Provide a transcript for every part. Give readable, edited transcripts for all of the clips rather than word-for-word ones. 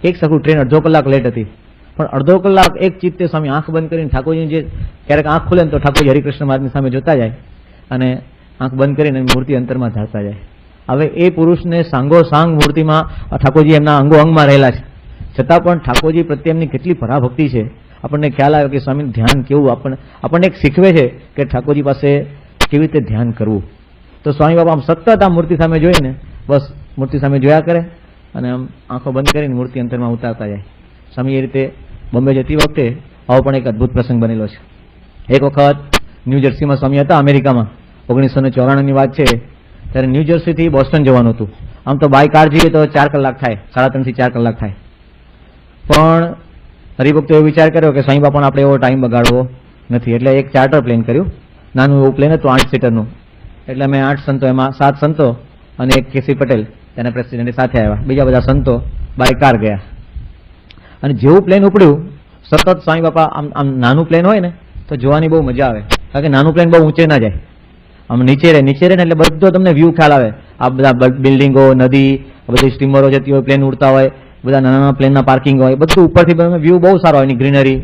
એક સરખું ટ્રેન અડધો કલાક લેટ હતી, પણ અડધો કલાક એક ચિત્તે સ્વામી આંખ બંધ કરીને ઠાકોરજી જે ક્યારેક આંખ ખુલે ને તો ઠાકોરજી હરિકૃષ્ણ મહારાજની સામે જોતા જાય અને આંખ બંધ કરીને મૂર્તિ અંતરમાં ધારતા જાય. હવે એ પુરુષને સાંગો સાંગ મૂર્તિમાં ઠાકોરજી એમના અંગો અંગમાં રહેલા છે, છતાં પણ ઠાકોરજી પ્રત્યે એમની કેટલી પરાભક્તિ છે. આપણને ખ્યાલ આવ્યો કે સ્વામીનું ધ્યાન કેવું આપણને એક શીખવે છે કે ઠાકોરજી પાસે કેવી રીતે ધ્યાન કરવું. તો સ્વામી બાપા આમ સતત આ મૂર્તિ સામે જોઈને બસ મૂર્તિ સામે જોયા કરે અને આમ આંખો બંધ કરીને મૂર્તિ અંતરમાં ઉતારતા જાય. સ્વામી એ રીતે બોમ્બે જતી વખતે આવો પણ એક અદભુત પ્રસંગ બનેલો છે. એક વખત ન્યૂ જર્સીમાં સ્વામી હતા, અમેરિકામાં 1994ની વાત છે. ત્યારે ન્યૂ જર્સીથી બોસ્ટન જવાનું હતું. આમ તો બાય કાર જઈએ તો 4 કલાક થાય, 3.5 થી 4 કલાક થાય. પણ હરિભક્તો એવો વિચાર કર્યો કે સ્વામી બાપાને આપણે એવો ટાઈમ બગાડવો નથી, એટલે એક ચાર્ટર પ્લેન કર્યું. નાનું એવું પ્લેન હતું 8 સીટરનું. એટલે અમે 8 સંતો, એમાં 7 સંતો અને એક કેસી પટેલ તેના પ્રેસિડેન્ટ સાથે આવ્યા. બીજા બધા સંતો બાય કાર ગયા. અને જેવું પ્લેન ઉપડ્યું સતત સ્વામી બાપા આમ નાનું પ્લેન હોય ને તો જોવાની બહુ મજા આવે, કારણ કે નાનું પ્લેન બહુ ઊંચે ના જાય, આમ નીચે રહે ને એટલે બધો તમને વ્યૂ ખ્યાલ આવે. આ બધા બિલ્ડિંગો, નદી, બધી સ્ટીમરો જતી હોય, પ્લેન ઉડતા હોય, બધા નાના નાના પ્લેનના પાર્કિંગ હોય, બધું ઉપરથી વ્યૂ બહુ સારો હોય, ગ્રીનરી.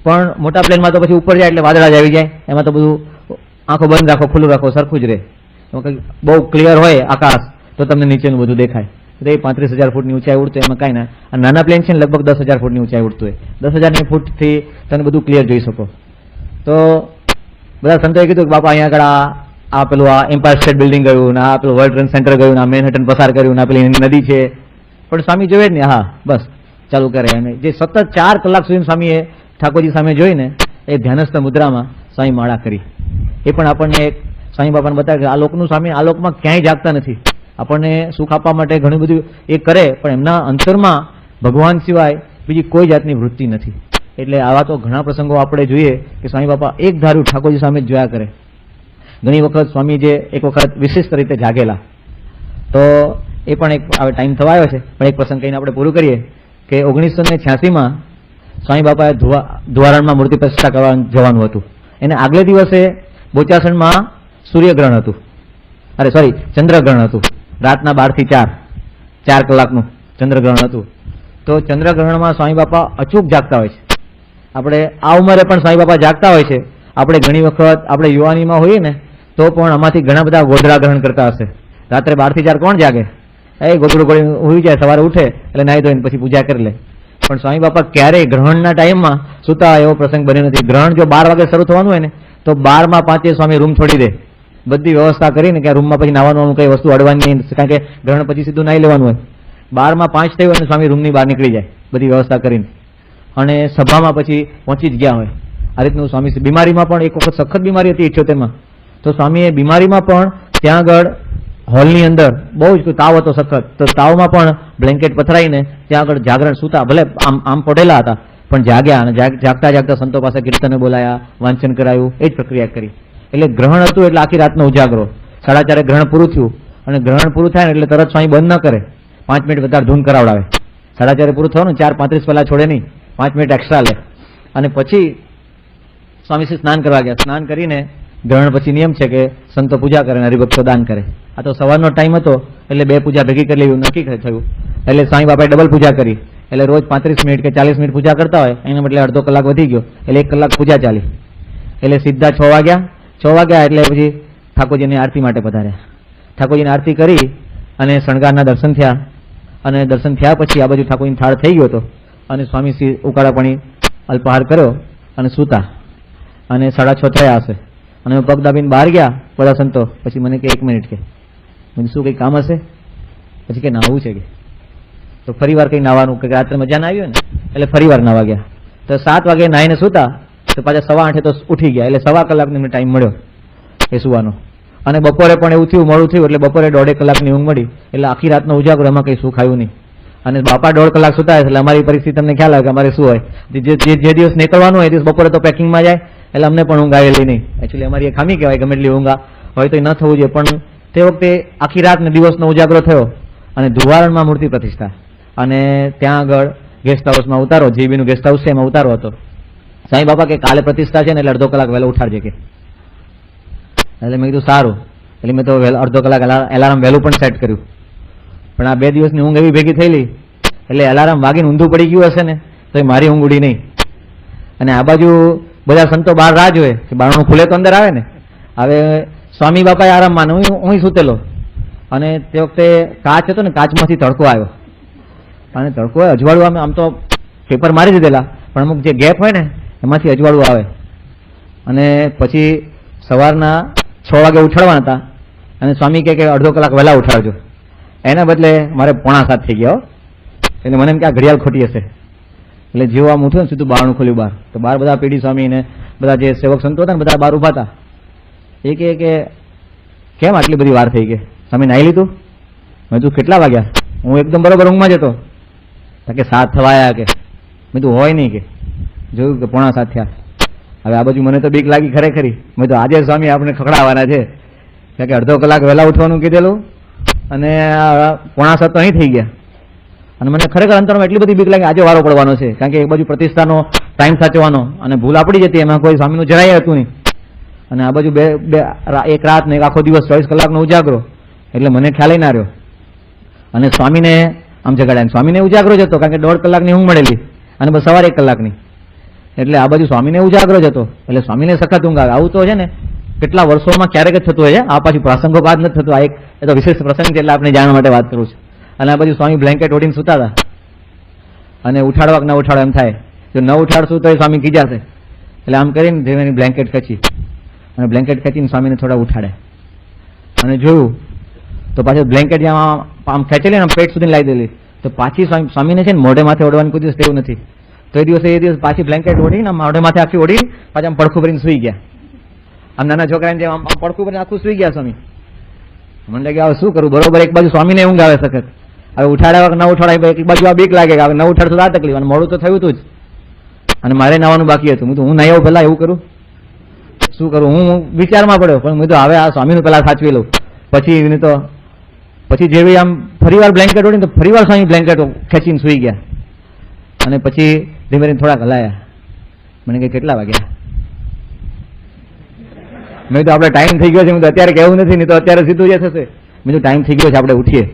પણ મોટા પ્લેનમાં તો પછી ઉપર જાય એટલે વાદળા જ આવી જાય, એમાં તો બધું આંખો બંધ રાખો ખુલ્લું રાખો સરખું જ રહે. બહુ ક્લિયર હોય આકાશ તો તમને નીચેનું બધું દેખાય. તો એ 35,000 ફૂટની ઊંચાઈ ઉડતું, એમાં કાંઈ ના. આ નાના પ્લેન છે ને લગભગ 10,000 ફૂટની ઊંચાઈ ઉડતું હોય, 10,000 ફૂટથી તમે બધું ક્લિયર જોઈ શકો. તો બધા સંતોએ કીધું કે બાપા અહીંયા આગળ આ પેલું આ એમ્પાયર સ્ટેટ બિલ્ડિંગ ગયું ને આ પેલું વર્લ્ડ ટ્રેડ સેન્ટર ગયું ને આ મેનહટન પસાર કર્યું ને આ પેલી નદી છે. પણ સ્વામી જોવે જ ને, હા બસ ચાલુ કરે. અને જે સતત 4 કલાક સુધી સ્વામીએ ઠાકોરજી સામે જોઈને એ ધ્યાનસ્થ મુદ્રામાં સ્વામી માળા કરી. એ પણ આપણને એક સ્વામી બાપાને બતાવે કે આ લોકનું સ્વામી આ લોકમાં ક્યાંય જાગતા નથી. આપણને સુખ આપવા માટે ઘણું બધું એ કરે, પણ એમના અંતરમાં ભગવાન સિવાય બીજી કોઈ જાતની વૃત્તિ નથી. એટલે આવા તો ઘણા પ્રસંગો આપણે જોઈએ કે સ્વામી બાપા એક ધારું ઠાકોરજી સામે જ જોયા કરે. ઘણી વખત સ્વામી જે એક વખત વિશિષ્ટ રીતે જાગેલા, તો એ પણ એક હવે ટાઈમ થવા આવ્યો છે, પણ એક પ્રસંગ કહીને આપણે પૂરું કરીએ કે 1986માં સ્વામી બાપાએ ધુવારણમાં મૂર્તિ પ્રતિષ્ઠા કરવા જવાનું હતું. એને આગલે દિવસે બોચાસણમાં સૂર્યગ્રહણ હતું, ચંદ્રગ્રહણ હતું. રાતના 12 થી 4 કલાકનું ચંદ્રગ્રહણ હતું. તો ચંદ્રગ્રહણમાં સ્વામી બાપા અચૂક જાગતા હોય છે. આપણે આ ઉંમરે પણ સ્વામી બાપા જાગતા હોય છે. આપણે ઘણી વખત આપણે યુવાનીમાં હોઈએ ને તો પણ આમાંથી ઘણા બધા ગોધરા ગ્રહણ કરતા હશે. રાત્રે 12 થી 4 કોણ જાગે? એ ગોધડું ગોળી હોઈ જાય, સવારે ઉઠે એટલે નાહી ધોઈને પછી પૂજા કરી લે. પણ સ્વામી બાપા ક્યારેય ગ્રહણના ટાઈમમાં સુતા એવો પ્રસંગ બન્યો નથી. ગ્રહણ જો 12 વાગે શરૂ થવાનું હોય ને તો 12:05 સ્વામી રૂમ છોડી દે, બધી વ્યવસ્થા કરીને કે રૂમમાં પછી નાવાનું કઈ વસ્તુ અડવાની નહીં, કારણ કે ગ્રહણ પછી સીધું નાહી લેવાનું હોય. 12:05 થયું અને સ્વામી રૂમની બહાર નીકળી જાય બધી વ્યવસ્થા કરીને, અને સભામાં પછી પહોંચી જ ગયા હોય. આ રીતનું સ્વામી બીમારીમાં પણ એક વખત સખત બીમારી હતી 78માં, તો સ્વામીએ બીમારીમાં પણ ત્યાં આગળ હોલની અંદર બહુ જ તાવ હતો સખત, તો તાવમાં પણ બ્લેન્કેટ પથરાઈને ત્યાં આગળ જાગરણ સૂતા, ભલે આમ પડેલા હતા પણ જાગ્યા, અને જાગતા જાગતા સંતો પાસે કીર્તને બોલાયા, વાંચન કરાયું, એ જ પ્રક્રિયા કરી. એટલે ગ્રહણ હતું એટલે આખી રાતનો ઉજાગરો. 4:30 ગ્રહણ પૂરું થયું, અને ગ્રહણ પૂરું થાય ને એટલે તરત સ્વામી બંધ ન કરે, 5 મિનિટ વધારે ધૂન કરાવડાવે. 4:30 પૂરું થયું ને 4:35 પહેલા છોડે નહીં, 5 મિનિટ એક્સ્ટ્રા લે. અને પછી સ્વામીશ્રી સ્નાન કરવા ગયા. સ્નાન કરીને ગ્રહણ પછી નિયમ છે કે સંતો પૂજા કરે અને હરિભક્તો દાન કરે. આ તો સવારનો ટાઈમ હતો એટલે 2 પૂજા ભેગી કરી લેવું નક્કી થયું. એટલે સ્વામી બાપાએ ડબલ પૂજા કરી. એટલે રોજ 35 મિનિટ કે 40 મિનિટ પૂજા કરતા હોય, એના બદલે અડધો કલાક વધી ગયો, એટલે 1 કલાક પૂજા ચાલી. એટલે સીધા 6 વાગ્યા એટલે પછી ઠાકોરજીની આરતી માટે પધાર્યા. ઠાકોરજીની આરતી કરી અને શણગારના દર્શન થયા, અને દર્શન થયા પછી આ બાજુ ઠાકોરજીની થાળ થઈ ગયો હતો, અને સ્વામીશ્રી ઉકાળાપણી અલ્પાહાર કર્યો અને સૂતા, અને 6:30 થયા હશે. અને પગ દાબીને બહાર ગયા બધા સંતો. પછી મને કે 1 મિનિટ કે મને શું કંઈ કામ હશે? પછી કે નાહવું છે કે. તો ફરી વાર કંઈ નાહવાનું, કે રાત્રે મજા ના આવી હોય ને એટલે ફરી વાર નાહવા ગયા. તો 7 વાગે નાહીને સૂતા, તો પાછા 8:15 તો ઉઠી ગયા. એટલે 1.25 કલાકનો એમને ટાઈમ મળ્યો એ સુવાનો. અને બપોરે પણ એવું થયું, મોડું થયું, એટલે બપોરે 1.5 કલાકની ઊંઘ મળી. એટલે આખી રાતનો ઉજાગરો, એમાં કંઈ સુખ આવ્યું નહીં. અને બાપા 1.5 કલાક સુતા, એટલે અમારી પરિસ્થિતિ તમને ખ્યાલ આવે કે અમારે શું હોય. જે દિવસ નીકળવાનું હોય એ દિવસ બપોરે તો પેકિંગમાં જાય, એટલે અમને પણ ઊંઘ આવેલી નહીં. એકચ્યુઅલી અમારી એ ખામી કહેવાય, ગમે એટલી ઊંઘ હોય તો ન થવું જોઈએ. પણ તે વખતે આખી રાત ને દિવસનો ઉજાગરો થયો, અને ધુવારણમાં મૂર્તિ પ્રતિષ્ઠા, અને ત્યાં આગળ ગેસ્ટ હાઉસમાં ઉતારો, જીબીનું ગેસ્ટ હાઉસ છે એમાં ઉતારો હતો. સાંઈ બાપા કે કાલે પ્રતિષ્ઠા છે ને એટલે અડધો કલાક વહેલો ઉઠાડજે કે. એટલે મેં કીધું સારું. એટલે મેં તો અડધો કલાક એલાર્મ વહેલું પણ સેટ કર્યું. પણ આ 2 દિવસની ઊંઘ એવી ભેગી થયેલી એટલે અલાર્મ વાગીને ઊંધું પડી ગયું હશે ને તો એ મારી ઊંઘ ઉડી નહીં. અને આ બાજુ બધા સંતો બહાર રાહ જોવે કે બારણું ખુલે તો અંદર આવે ને. હવે સ્વામી બાપાએ આરામમાં હું સૂતેલો, અને તે વખતે કાચ હતો ને, કાચમાંથી તડકો આવ્યો, અને તડકો અજવાળું આમ તો પેપર મારી દીધેલા, પણ અમુક જે ગેપ હોય ને એમાંથી અજવાળું આવે. અને પછી સવારના 6 વાગે ઉઠાડવાના હતા, અને સ્વામી કહે કે અડધો કલાક વહેલા ઉઠાડજો. એના બદલે મારે 6:45 થઈ ગયા. એટલે મને એમ કે આ ઘડિયાળ ખોટી હશે. એટલે જેવું આમ ઉઠ્યું ને સીધું બારણું ખોલ્યું બહાર, તો બહાર બધા પીડી સ્વામી ને બધા જે સેવક સંતો હતા ને બધા બહાર ઉભા હતા. એ કે કેમ આટલી બધી વાર થઈ ગઈ, સ્વામી નાહી લીધું? મેં તું કેટલા વાગ્યા? હું એકદમ બરોબર ઊંઘમાં જ હતો. કે 7 થવાયા. કે મેં તું હોય નહીં. કે જોયું કે 6:45 થયા. હવે આ બાજુ મને તો બીક લાગી ખરેખરી. મેં તો આજે સ્વામી આપણે ખખડાવવાના છે, કારણ કે અડધો કલાક વહેલા ઉઠવાનું કીધેલું અને 6:45 તો અહીં થઈ ગયા. અને મને ખરેખર અંતરમાં એટલી બધી બીક લાગી આજે વારો પડવાનો છે, કારણ કે એક બાજુ પ્રતિષ્ઠાનો ટાઈમ સાચવવાનો અને ભૂલ આપડી જતી, એમાં કોઈ સ્વામીનું જરાય હતું નહીં. અને આ બાજુ એક રાત ને એક આખો દિવસ 24 કલાકનો ઉજાગરો, એટલે મને ખ્યાલ ના રહ્યો. અને સ્વામીને આમ જગાડ્યા. સ્વામીને ઉજાગરો જ હતો, કારણ કે 1.5 કલાકની ઊંઘ મળેલી અને બસ સવારે 1 કલાકની. એટલે આ બાજુ સ્વામીને ઉજાગરો જ હતો, એટલે સ્વામીને સખત ઊંઘ આવે. આવું તો છે ને કેટલા વર્ષોમાં ક્યારેક જ થતું હોય છે. આ પાછી પ્રસંગો બાદ નથી થતું. આ એક એ તો વિશેષ પ્રસંગ છે, એટલે આપણે જાણવા માટે વાત કરું છું. અને આ બાજુ સ્વામી બ્લેન્કેટ ઓઢીને સૂતા હતા, અને ઉઠાડવા કે ન ઉઠાડવા એમ થાય. જો ન ઉઠાડશું તો એ સ્વામી ખીજાશે. એટલે આમ કરીને જેની બ્લેન્કેટ ખેંચી, અને બ્લેન્કેટ ખેંચીને સ્વામીને થોડા ઉઠાડ્યા. અને જોયું તો પાછું બ્લેન્કેટ જ્યાં આમ ખેંચેલી ને પેટ સુધી લાવી દેલી, તો પાછી સ્વામીને છે ને મોઢે માથે ઓઢવાની કોઈ દિવસ તેવું નથી. તો એ દિવસ પાછી બ્લેન્કેટ ઓઢીને મોઢે માથે આખી ઓઢી પાછી આમ પડખું ભરીને સુઈ ગયા. આમ નાના છોકરાને જેમ આમ પડખું ભરીને આખું સુઈ ગયા સ્વામી. મને લાગે હવે શું કરું, બરોબર એક બાજુ સ્વામીને ઊંઘ આવે સખત, હવે ઉઠાડ્યા કે ન ઉઠાડાય એક બાજુ આ બીક લાગે કે હવે ન ઉઠાડશું તો આ તકલીફ, અને મોડું તો થયું હતું જ, અને મારે નાવાનું બાકી હતું. હું નાહ્યો પહેલા એવું કરું, શું કરું, હું વિચારમાં પડ્યો. પણ મેં તો હવે આ સ્વામીનું પહેલા સાચવી લઉં, પછી જેવી આમ ફરીવાર બ્લેન્કેટ ઓઢીને તો ફરીવાર સ્વામી બ્લેન્કેટ ખેંચીને સુઈ ગયા. અને પછી ધીમે ધીમે થોડાક હલાયા. મને કે કેટલા વાગ્યા? મેં તો આપણે ટાઈમ થઈ ગયો છે. હું તો અત્યારે કહેવું નથી, નહીં તો અત્યારે સીધું જે થશે. મેં તો ટાઈમ થઈ ગયો છે, આપણે ઉઠીએ.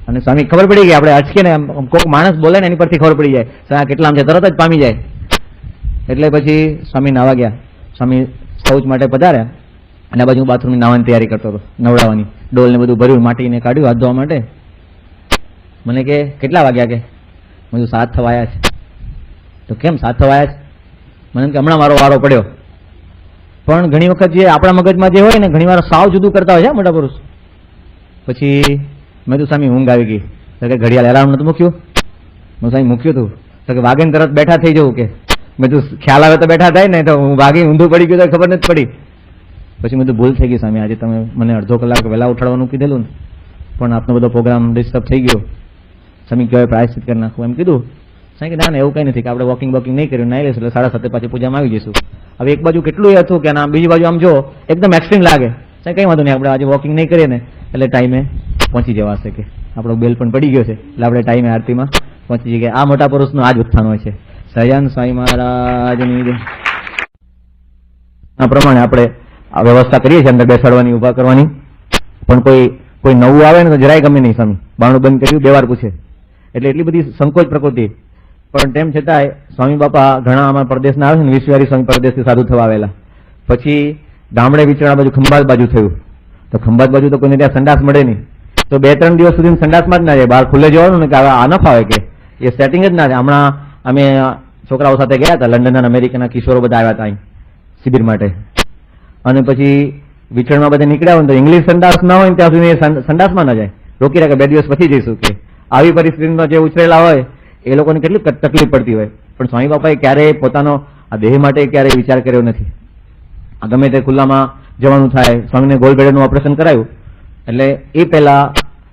અને સ્વામી ખબર પડી ગઈ, આપણે અચકે ને કોઈક માણસ બોલે ને એની પરથી ખબર પડી જાય કેટલા આમ છે, તરત જ પામી જાય. એટલે પછી સ્વામી નાવા ગયા. સ્વામી શૌચ માટે પધાર્યા, અને આ બાજુ બાથરૂમની નાવાની તૈયારી કરતો હતો, નવડાવવાની. ડોલ ને બધું ભર્યું, માટીને કાઢ્યું હાથ ધોવા માટે. મને કે કેટલા વાગ્યા? કે મેં 7 થવાયા છે. તો કેમ 7 થવાયા છે? મને કે હમણાં મારો વારો પડ્યો. પણ ઘણી વખત જે આપણા મગજમાં જે હોય ને ઘણી વાર સાવ જુદું કરતા હોય છે મોટા પુરુષ. પછી મેં તો સ્વામી ઊંઘ આવી ગઈ. તો કે ઘડિયાળ એલાર્મ નતું મૂક્યું? મેં સ્વામી મૂક્યું હતું. તો કે વાગીને તરત બેઠા થઈ જવું? કે મેં તું ખ્યાલ આવે તો બેઠા થાય ને, તો હું વાગી ઊંધું પડી ગયું તો ખબર નથી પડી. પછી મેં તો ભૂલ થઈ ગઈ સ્વામી, આજે તમે મને અડધો કલાક વહેલા ઉઠાડવાનું કીધેલું ને, પણ આપનો બધો પ્રોગ્રામ ડિસ્ટર્બ થઈ ગયો. સ્વામી કહેવાય પ્રાયશ્ચિત કરી નાખવું એમ કીધું. સ્વામી કે ના એવું કંઈ નથી, કે આપણે વોકિંગ નહીં કર્યું, નાઈ લઈશું એટલે 7:30 પાછી પૂજામાં આવી જઈશું. હવે એક બાજુ કેટલું એ હતું કે બીજી બાજુ આમ જો એકદમ એક્સ્ટ્રીમ લાગે. કંઈ વાંધો નહીં, આપણે આજે વોકિંગ નહીં કરીએ ને એટલે ટાઈમે પહોંચી જવાશે. કે આપણો બેલ પણ પડી ગયો છે, એટલે આપણે ટાઈમે આરતીમાં પહોંચી જઈએ. આ મોટા પુરુષનું આ જ ઉત્થાન હોય છે. સહજાનંદ સ્વામી મહારાજની આ પ્રમાણે આપણે આ વ્યવસ્થા કરીએ છીએ અંદર બેસાડવાની, ઉભા કરવાની. પણ કોઈ નવું આવે ને તો જરાય ગમે નહીં. સ્વામી બારણું બંધ કર્યું, 2 વાર પૂછે, એટલે એટલી બધી સંકોચ પ્રકૃતિ. પણ તેમ છતાંય સ્વામી બાપા ઘણા અમારા પરદેશના આવે છે ને, વિશ્વારી સ્વામી પરદેશથી સાધુ થવા આવેલા. પછી ગામડે વિચરણા બાજુ ખંભાત બાજુ થયું. તો ખંભાત બાજુ તો કોઈને ત્યાં સંડાસ મળે નહીં, તો 2-3 દિવસ સુધી સંડાસમાં જ ના જાય, બહાર ખુલ્લે જવાનું ને કે હવે આ ન ફાવે, કે એ સેટિંગ જ ના થાય. હમણાં અમે છોકરાઓ સાથે ગયા હતા, લંડન અને અમેરિકાના કિશોરો બધા આવ્યા હતા અહીં શિબિર માટે. અને પછી વિચરણમાં બધા નીકળ્યા હોય તો ઇંગ્લિશ સંડાસ ના હોય ત્યાં સુધી સંડાસમાં ના જાય, રોકી રાખે 2 દિવસ પછી જઈશું. કે આવી પરિસ્થિતિમાં જે ઉછરેલા હોય એ લોકોને કેટલી તકલીફ પડતી હોય. પણ સ્વામી બાપાએ ક્યારેય પોતાનો આ દેહ માટે ક્યારેય વિચાર કર્યો નથી. આ ગમે તે ખુલ્લામાં જવાનું થાય. સ્વામીને ગોલબ્લેડરનું ઓપરેશન કરાયું, એટલે એ પહેલા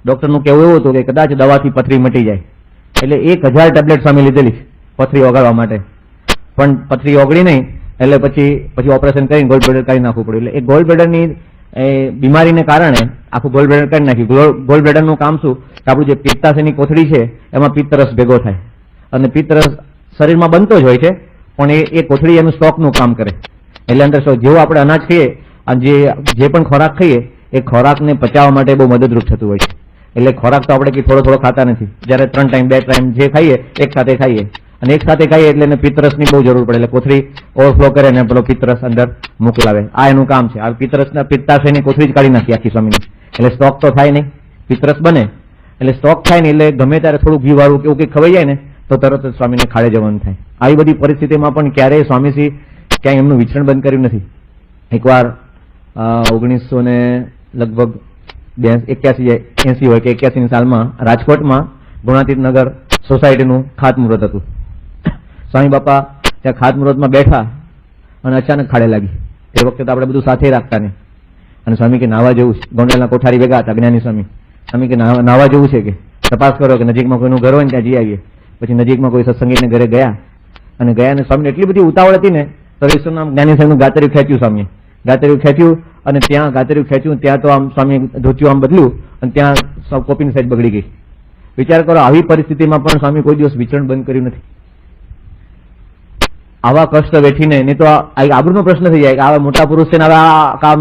ડોક્ટરનું કહેવું એવું હતું કે કદાચ દવાથી પથરી મટી જાય. એટલે 1000 ટેબ્લેટ સ્વામી લીધેલી પથરી ઓગાળવા માટે, પણ પથરી ઓગળી નહીં. એટલે પછી ઓપરેશન કરીને ગોલબ્લેડર કાઢી નાખવું પડ્યું. એટલે એ ગોલબ્લેડરની બીમારીને કારણે આખું ગોલબ્લેડર કાઢી નાખ્યું. ગોલબ્લેડરનું કામ શું કે આપણું જે પિત્તાશયની કોથળી છે એમાં પિત્તરસ ભેગો થાય, અને પિત્તરસ શરીરમાં બનતો જ હોય છે, પણ એ કોથળી એનું સ્ટોકનું કામ કરે. એટલે અંદર જેવું આપણે અનાજ ખાઈએ, જે પણ ખોરાક ખાઈએ એ ખોરાકને પચાવવા માટે બહુ મદદરૂપ થતું હોય છે. એટલે ખોરાક તો આપણે થોડો થોડો ખાતા નથી. જ્યારે 3 ટાઈમ 2 ટાઈમ જે ખાઈએ એક સાથે ખાઈએ, અને એક સાથે ખાઈએ એટલે એને પિત્તરસની બહુ જરૂર પડે, એટલે કોથળી ઓવરફ્લો કરે ને પેલો પિત્તરસ અંદર મોકલાવે. આ એનું કામ છે. આ પિત્તરસના પિત્તાશયની કોથળી જ કાઢી નાખી આખી સ્વામીની, એટલે સ્ટોક તો થાય નહીં. પિત્તરસ બને એટલે સ્ટોક થાય ને એટલે ગમે ત્યારે થોડું ઘી વાળું કે એવું કંઈક ખવાઈ જાય ને તો તરત જ સ્વામીને ખાડે જવાનું થાય. આવી બધી પરિસ્થિતિમાં પણ ક્યારેય સ્વામીશ્રી ક્યાંય એમનું વિચરણ બંધ કર્યું નથી. એકવાર 1900 ને લગભગ 81 હોય કે 81ની સાલમાં રાજકોટમાં ગુણાતીત નગર સોસાયટીનું ખાતમુહૂર્ત હતું. સ્વામી બાપા ત્યાં ખાતમુહૂર્તમાં બેઠા અને અચાનક ખાડે લાગી. તે વખતે તો આપણે બધું સાથે રાખતા ને, અને સ્વામી કે નાવા જેવું છે. ગોંડલના કોઠારી ભેગા હતા જ્ઞાની સ્વામી. સ્વામી કે નાવા જેવું છે, કે તપાસ કરો કે નજીકમાં કોઈનું ઘર હોય ને ત્યાં જઈ આવીએ. પછી નજીકમાં કોઈ સત્સંગીને ઘરે ગયા, અને સ્વામીને એટલી બધી ઉતાવળ હતી ને તો વિશ્વનામ જ્ઞાની સાહેબનું ગાતર્યું ખેંચ્યું. સ્વામીએ ગાતર્યું ખેંચ્યું અને ત્યાં ગાતર્યું ખેંચ્યું ત્યાં તો આમ સ્વામી ધોતિયું આમ બદલ્યું અને ત્યાં કોપીની સાઈડ બગડી ગઈ. વિચાર કરો, આવી પરિસ્થિતિમાં પણ સ્વામી કોઈ દિવસ વિચરણ બંધ કર્યું નથી. આવા કષ્ટ વેઠીને, નહીં તો આબરૂનો પ્રશ્ન થઈ જાય કે આવા મોટા પુરુષ છે ને આવા કામ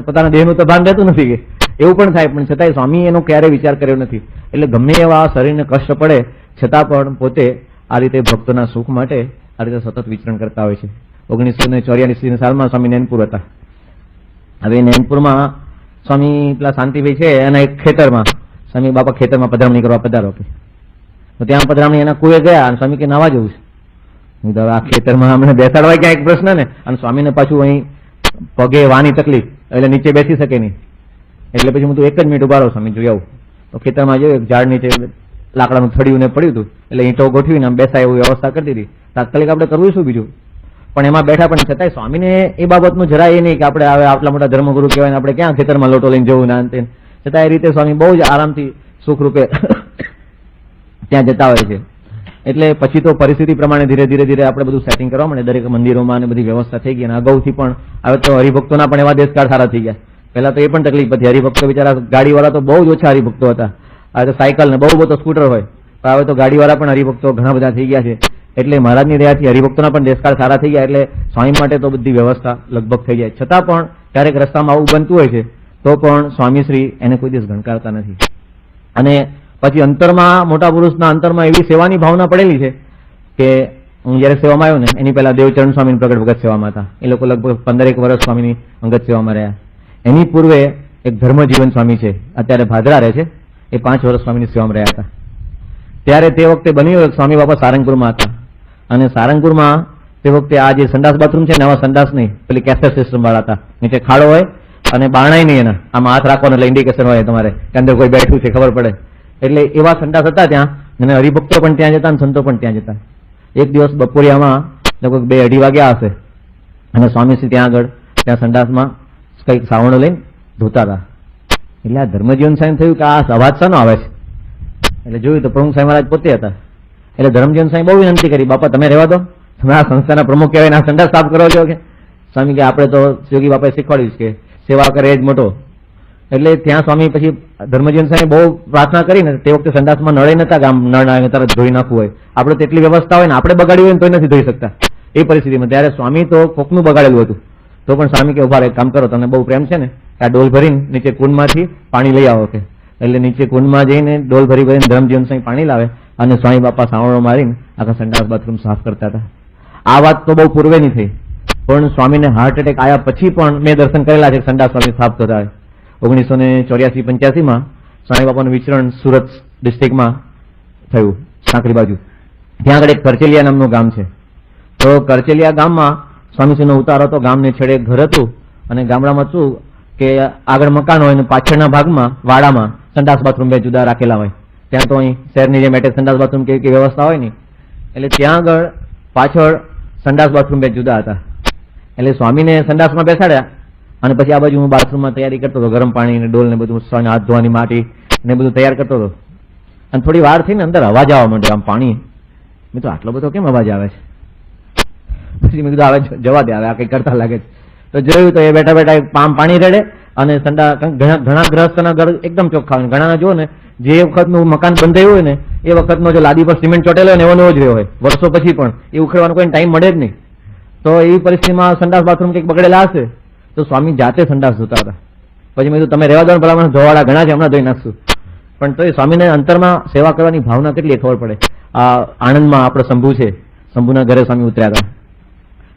પોતાના દેહનું તો ભાન રહેતું નથી, કે એવું પણ થાય. પણ છતાંય સ્વામી એનો ક્યારેય વિચાર કર્યો નથી. એટલે ગમે એવા શરીરને કષ્ટ પડે છતાં પણ પોતે આ રીતે ભક્તોના સુખ માટે આ રીતે સતત વિચરણ કરતા હોય છે. 1984ની સાલમાં સ્વામી નૈનપુર હતા. હવે નૈનપુરમાં સ્વામી પેલા શાંતિભાઈ છે એના એક ખેતરમાં સ્વામી બાપા ખેતરમાં પધરામણી કરવા પધારો કે, તો ત્યાં પધરામણી એના કુએ ગયા અને સ્વામી કે નાવા જવું છે. હું તો આ ખેતરમાં અમને બેસાડવા ક્યાં એક પ્રશ્ન ને, અને સ્વામીને પાછું અહીં પગે વાની તકલીફ એટલે નીચે બેસી શકે નહીં. એટલે પછી હું તો 1 જ મિનિટ ઉભા રહો સ્વામી જોઈ આવું. તો ખેતરમાં જોયું ઝાડ નીચે લાકડાનું થડિયું ને પડ્યું હતું, એટલે ઈંટો ગોઠવીને આમ બેસાય એવી વ્યવસ્થા કરી દીધી. તાત્કાલિક આપણે કરવું શું બીજું, પણ એમાં બેઠા. પણ છતાંય સ્વામીને એ બાબતનું જરાય એ નહીં કે આપણે હવે આટલા મોટા ધર્મગુરુ કહેવાય, આપણે ક્યાં ખેતરમાં લોટો લઈને જવું ના અંતે. છતાં એ રીતે સ્વામી બહુ જ આરામથી સુખરૂપે ત્યાં જતા હોય છે. એટલે પછી તો પરિસ્થિતિ પ્રમાણે ધીરે ધીરે આપણે બધું સેટિંગ કરવા મળે દરેક મંદિરોમાં, અને બધી વ્યવસ્થા થઈ ગઈ. અને અગાઉથી પણ હવે તો હરિભક્તોના પણ એવા દેશકાળ સારા થઈ ગયા. પહેલા તો એ પણ તકલીફ હતી, હરિભક્તો બિચારા ગાડીવાળા તો બહુ જ ઓછા હરિભક્તો હતા. હવે તો સાયકલ ને બહુ તો સ્કૂટર હોય, પણ હવે તો ગાડીવાળા પણ હરિભક્તો ઘણા બધા થઈ ગયા છે. એટલે મહારાજની દયાથી હરિભક્તોના પણ દેશકાળ સારા થઈ ગયા. એટલે સ્વામી માટે તો બધી વ્યવસ્થા લગભગ થઈ જાય. છતાં પણ ક્યારેક રસ્તામાં આવું બનતું હોય છે તો પણ સ્વામીશ્રી એને કોઈ દિવસ ગણકારતા નથી. અને પછી અંતરમાં, મોટા પુરુષના અંતરમાં એવી સેવાની ભાવના પડેલી છે કે હું જયારે સેવામાં આવ્યો ને એની પહેલા દેવચરણ સ્વામીની પ્રગટ ભગત સેવામાં હતા. એ લોકો લગભગ 15 વર્ષ સ્વામીની અંગત સેવામાં રહ્યા. એની પૂર્વે એક ધર્મજીવન સ્વામી છે, અત્યારે ભાદરા રહે છે, એ 5 વર્ષ સ્વામીની સેવામાં રહ્યા હતા. ત્યારે તે વખતે બન્યું સ્વામી બાપા સારંગપુરમાં હતા, અને સારંગપુરમાં તે વખતે આ જે સંડાસ બાથરૂમ છે ને આવા સંડાસ નહીં, પેલી કેસેટ સિસ્ટમ વાળા હતા. નીચે ખાડો હોય અને બારણાય નહીં, એના આમાં હાથ રાખવાનો એટલે ઇન્ડિકેશન હોય તમારે કે અંદર કોઈ બેઠું છે ખબર પડે. એટલે એવા સંડાસ હતા ત્યાં, અને હરિભક્તો પણ ત્યાં જતા અને સંતો પણ ત્યાં જતા. એક દિવસ બપોરિયામાં લગભગ 2-2:30 વાગ્યા હશે, અને સ્વામીશ્રી ત્યાં આગળ ત્યાં સંડાસમાં કંઈક સાવણો લઈને ધોતા હતા. એટલે આ ધર્મજીવન સાહેબ થયું કે આ અવાજ શાનો આવે છે, એટલે જોયું તો પ્રમુખ સાહેબ મહારાજ પોતે હતા. એટલે ધર્મજીવન સાહેબ બહુ વિનંતી કરી, બાપા તમે રહેવા દો, તમે આ સંસ્થાના પ્રમુખ કહેવાય, આ સંડાસ સાફ કરો છો કે. સ્વામી કે આપણે તો યોગી બાપાએ શીખવાડ્યું છે કે સેવા કરે એ જ મોટો. એટલે ત્યાં સ્વામી પછી ધર્મજીવન સાહેબ બહુ પ્રાર્થના કરીને, તે વખતે સંડાસમાં નળે નતા કે આમ નળ આવે તરત ધોઈ નાખવું હોય, આપણે તો એટલી વ્યવસ્થા હોય ને આપણે બગાડ્યું હોય ને તોય નથી ધોઈ શકતા એ પરિસ્થિતિમાં. ત્યારે સ્વામી તો કોકનું બગાડેલું હતું, તો પણ સ્વામી કે ઉભા એક કામ કરો, તમને બહુ પ્રેમ છે ને, આ ડોલ ભરીને નીચે કુંડમાંથી પાણી લઈ આવો કે. એટલે નીચે કુંડમાં જઈને ડોલ ભરીને ધર્મજીવન સાહેબ પાણી લાવે, અને સ્વામી બાપા સાવણો મારીને આખા સંડાસ બાથરૂમ સાફ કરતા હતા. આ વાત તો બહુ પૂર્વેની થઈ, પણ સ્વામીને હાર્ટ એટેક આવ્યા પછી પણ મેં દર્શન કરેલા છે સંડાસ સ્વામી સાફ થતા હોય. 1984-85માં સ્વામી બાપાનું વિચરણ સુરત ડિસ્ટ્રિક્ટમાં થયું, સાંકરી બાજુ. ત્યાં આગળ એક કરચેલિયા નામનું ગામ છે. તો કરચેલિયા ગામમાં સ્વામીશ્રીનો ઉતારો હતો. ગામને છેડે ઘર હતું, અને ગામડામાં શું કે આગળ મકાન હોય અને પાછળના ભાગમાં વાડામાં સંડાસ બાથરૂમ બે જુદા રાખેલા હોય. ત્યાં તો અહીં શહેરની જેમ એટલે સંડાસ બાથરૂમ કેવી વ્યવસ્થા હોય ને, એટલે ત્યાં આગળ પાછળ સંડાસ બાથરૂમ બે જુદા હતા. એટલે સ્વામીને સંડાસમાં બેસાડ્યા, અને પછી આ બાજુ હું બાથરૂમમાં તૈયારી કરતો હતો, ગરમ પાણી ને ડોલ ને બધું, હાથ ધોવાની માટી ને બધું તૈયાર કરતો હતો. અને થોડી વાર થઈને અંદર અવાજ આવવા માંડ્યો, આમ પાણી. મેં તો આટલો બધો કેમ અવાજ આવે છે? પછી મેં કીધું આવે જવા દે, આવે આ કઈ કરતા લાગે છે. તો જોયું તો એ બેઠા બેઠા પાણી રેડે, અને ઘણા ગ્રહસ્થના ઘર એકદમ ચોખ્ખા હોય. ઘણા જો ને જે વખતનું મકાન બંધાયું હોય ને એ વખતનો જો લાદી પર સિમેન્ટ ચોટેલો હોય ને એવો જ રહ્યો હોય, વર્ષો પછી પણ એ ઉખેડવાનો કોઈ ટાઈમ મળે જ નહીં. તો એવી પરિસ્થિતિમાં સંડાસ બાથરૂમ કંઈક બગડેલા હશે, તો સ્વામી જાતે સંડાસ ધોતા હતા. પછી મેં કીધું તમે રહેવા દો, ભલા મને ધોવાડા ઘણા છે, હમણાં ધોઈ નાખશું. પણ તો એ સ્વામીને અંતરમાં સેવા કરવાની ભાવના કેટલી ખબર પડે. આ આણંદમાં આપણે શંભુ છે, શંભુના ઘરે સ્વામી ઉતર્યા હતા.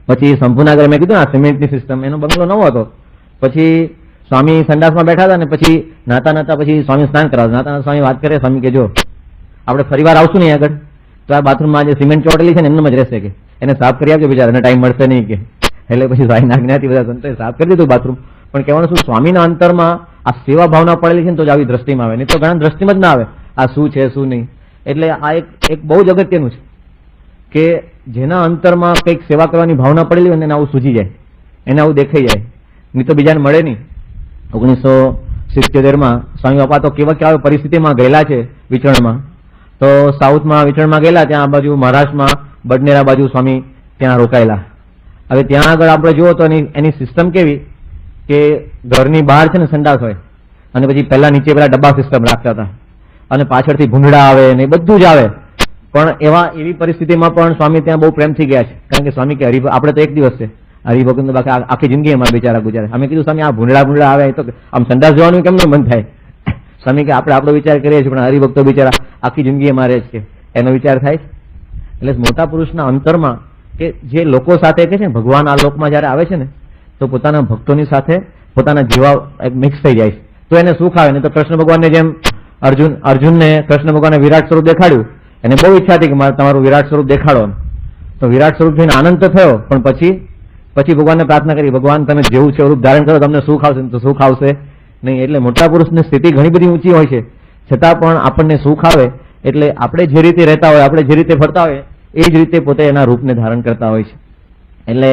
પછી શંભુના ઘરે મેં કીધું આ સિમેન્ટની સિસ્ટમ, એનો બંગલો નવો હતો. પછી સ્વામી સંડાસમાં બેઠા હતા ને પછી નાતા પછી સ્વામી સ્નાન કરાવતા. નાતા સ્વામી વાત કરે, સ્વામી કે જો આપણે ફરીવાર આવશું ને આગળ તો આ બાથરૂમમાં જે સિમેન્ટ ચોટેલી છે ને એમનામ જ રહેશે કે એને સાફ કરી આપજો બિચારા, એને ટાઈમ મળશે નહીં કે. એટલે પછી સ્વામી આજ્ઞાથી બધા સંતોએ સાફ કરી દીધું બાથરૂમ. પણ કહેવાનું શું, સ્વામીના અંતરમાં આ સેવા ભાવના પડેલી છે ને તો જ આવી દ્રષ્ટિમાં આવે, નહીં તો ઘણા દ્રષ્ટિમાં જ ના આવે આ શું છે શું નહીં. એટલે આ એક બહુ જ અગત્યનું છે કે જેના અંતરમાં કંઈક સેવા કરવાની ભાવના પડેલી હોય ને એને આવું સૂજી જાય, એને આવું દેખાઈ જાય, નહીં તો બીજાને મળે નહીં. 1977માં સ્વામી બાપા તો કેવા પરિસ્થિતિમાં ગયેલા છે વિચરણમાં. તો સાઉથમાં વિચરણમાં ગયેલા, ત્યાં આ બાજુ મહારાષ્ટ્રમાં બડનેરા બાજુ સ્વામી ત્યાં રોકાયેલા. હવે ત્યાં આગળ આપણે જુઓ તો એની સિસ્ટમ કેવી કે ઘરની બહાર છે ને સંડાસ હોય અને પછી પહેલા નીચે પેલા ડબ્બા સિસ્ટમ રાખતા હતા અને પાછળથી ભૂંડડા આવે ને બધું જ આવે. પણ એવી પરિસ્થિતિમાં પણ સ્વામી ત્યાં બહુ પ્રેમથી ગયા છે, કારણ કે સ્વામી કે આપણે તો એક દિવસ છે, હરિભગત બાકી આખી જિંદગી અમારા બિચારા ગુજારે. અમે કીધું સ્વામી આ ભૂંડડા આવે તો આમ સંડાસ જવાનું કેમનું મન થાય. સ્વામી કે આપણે આપણો વિચાર કરીએ છીએ પણ હરિભક્તો બિચારા આખી જિંદગી અમારે જ છે, એનો વિચાર થાય. એટલે મોટા પુરુષના અંતરમાં કે જે લોકો સાથે કે છે ભગવાન આ લોકમાં જયારે આવે છે ને તો પોતાના ભક્તોની સાથે પોતાના જીવા એક મિક્સ થઈ જાય છે, તો એને સુખ આવે. ને તો કૃષ્ણ ભગવાનને જેમ અર્જુનને કૃષ્ણ ભગવાને વિરાટ સ્વરૂપ દેખાડ્યું, એને બહુ ઈચ્છા હતી કે મારે તમારું વિરાટ સ્વરૂપ દેખાડો. તો વિરાટ સ્વરૂપ જોઈને આનંદ તો થયો, પણ પછી ભગવાનને પ્રાર્થના કરી, ભગવાન તમે જેવું સ્વરૂપ ધારણ કરો તમને સુખ આવશે, તો સુખ આવશે નહીં. એટલે મોટા પુરુષની સ્થિતિ ઘણી બધી ઊંચી હોય છે, છતાં પણ આપણને સુખ આવે એટલે આપણે જે રીતે રહેતા હોય, આપણે જે રીતે ફરતા હોય એ જ રીતે પોતે એના રૂપને ધારણ કરતા હોય છે. એટલે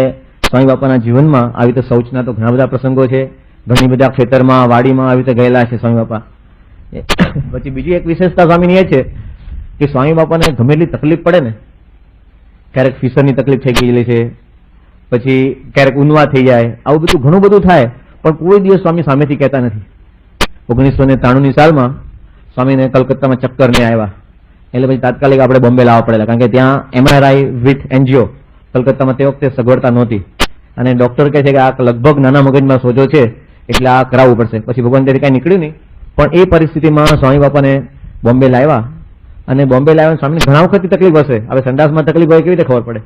સ્વામી બાપાના જીવનમાં આવી રીતે શૌચના તો ઘણા બધા પ્રસંગો છે, ઘણી બધા ખેતરમાં વાડીમાં આવી રીતે ગયેલા છે સ્વામી બાપા. પછી બીજી એક વિશેષતા સ્વામીની એ છે કે સ્વામી બાપાને ગમે એટલી તકલીફ પડે ને, ક્યારેક ફિશરની તકલીફ થઈ ગયેલી છે, પછી ક્યારેક ઊનવા થઈ જાય, આવું બધું ઘણું બધું થાય, પણ કોઈ દિવસ સ્વામી સામેથી કહેતા નથી. 1993ની સાલમાં સ્વામીને કલકત્તામાં ચક્કરને આવ્યા, એટલે પછી તાત્કાલિક આપણે બોમ્બે લાવવા પડેલા, કારણ કે ત્યાં MRI વિથ એન્જિયો કલકત્તામાં તે વખતે સગવડતા નહોતી. અને ડોક્ટર કહે છે કે આ લગભગ નાના મગજમાં સોજો છે એટલે આ કરાવવું પડશે. પછી ભગવાન તેથી કાંઈ નીકળ્યું નહીં, પણ એ પરિસ્થિતિમાં સ્વામી બાપાને બોમ્બે લાવ્યા. અને બોમ્બે લાવ્યા સ્વામીને ઘણા વખતની તકલીફ હશે. હવે સંડાસમાં તકલીફ હોય કેવી રીતે ખબર પડે,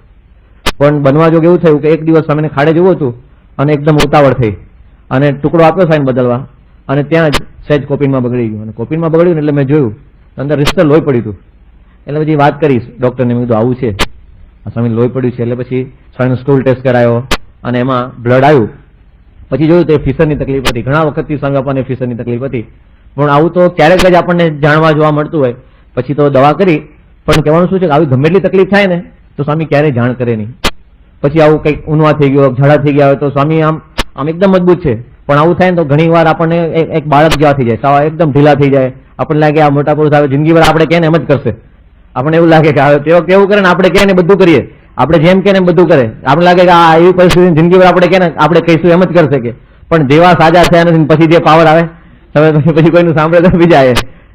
પણ બનવા જોગ એવું થયું કે એક દિવસ સ્વામીને ખાડે જવું હતું અને એકદમ ઉતાવળ થઈ અને ટુકડો આપ્યો સાઈન બદલવા અને ત્યાં જ સહેજ કોપિનમાં બગડી ગયું. અને કોપિનમાં બગડ્યું એટલે મેં જોયું અંદર રિસ્ટર લોહી પડ્યું હતું. એટલે પછી વાત કરીશ ડોક્ટરને, મેં કીધું આવું છે, સ્વામી લોહી પડ્યું છે. એટલે પછી સ્વામીનો સ્ટૂલ ટેસ્ટ કરાયો અને એમાં બ્લડ આવ્યું. પછી જોયું તો ફિશરની તકલીફ હતી, ઘણા વખતથી સ્વામી બાપાને ફિશરની તકલીફ હતી, પણ આવું તો ક્યારેક જ આપણને જાણવા જોવા મળતું હોય. પછી તો દવા કરી, પણ કહેવાનું શું છે કે આવી ગમે એટલી તકલીફ થાય ને તો સ્વામી ક્યારેય જાણ કરે નહીં. પછી આવું કંઈક ઊનવા થઈ ગયો, ઝાડા થઈ ગયા હોય તો સ્વામી આમ એકદમ મજબૂત છે, પણ આવું થાય ને તો ઘણી વાર આપણને એક બાળક જેવા થઈ જાય, સાવા એકદમ ઢીલા થઈ જાય. આપણને લાગે આ મોટા પુરુષ આવે જિંદગી ભર આપણે કહે ને એમ જ કરશે. આપણને એવું લાગે કે હવે તે વખતે એવું કરે ને આપણે કહે ને બધું કરીએ, આપણે જેમ કે એમ બધું કરે. આપણે લાગે કે આ એવી પરિસ્થિતિ જિંદગી ભર આપણે કે ને આપણે કહીશું એમ જ કરશે કે, પણ જેવા સાજા થયા નથી પછી જે પાવર આવે પછી કોઈનું સાંભળે તો બીજા આવે.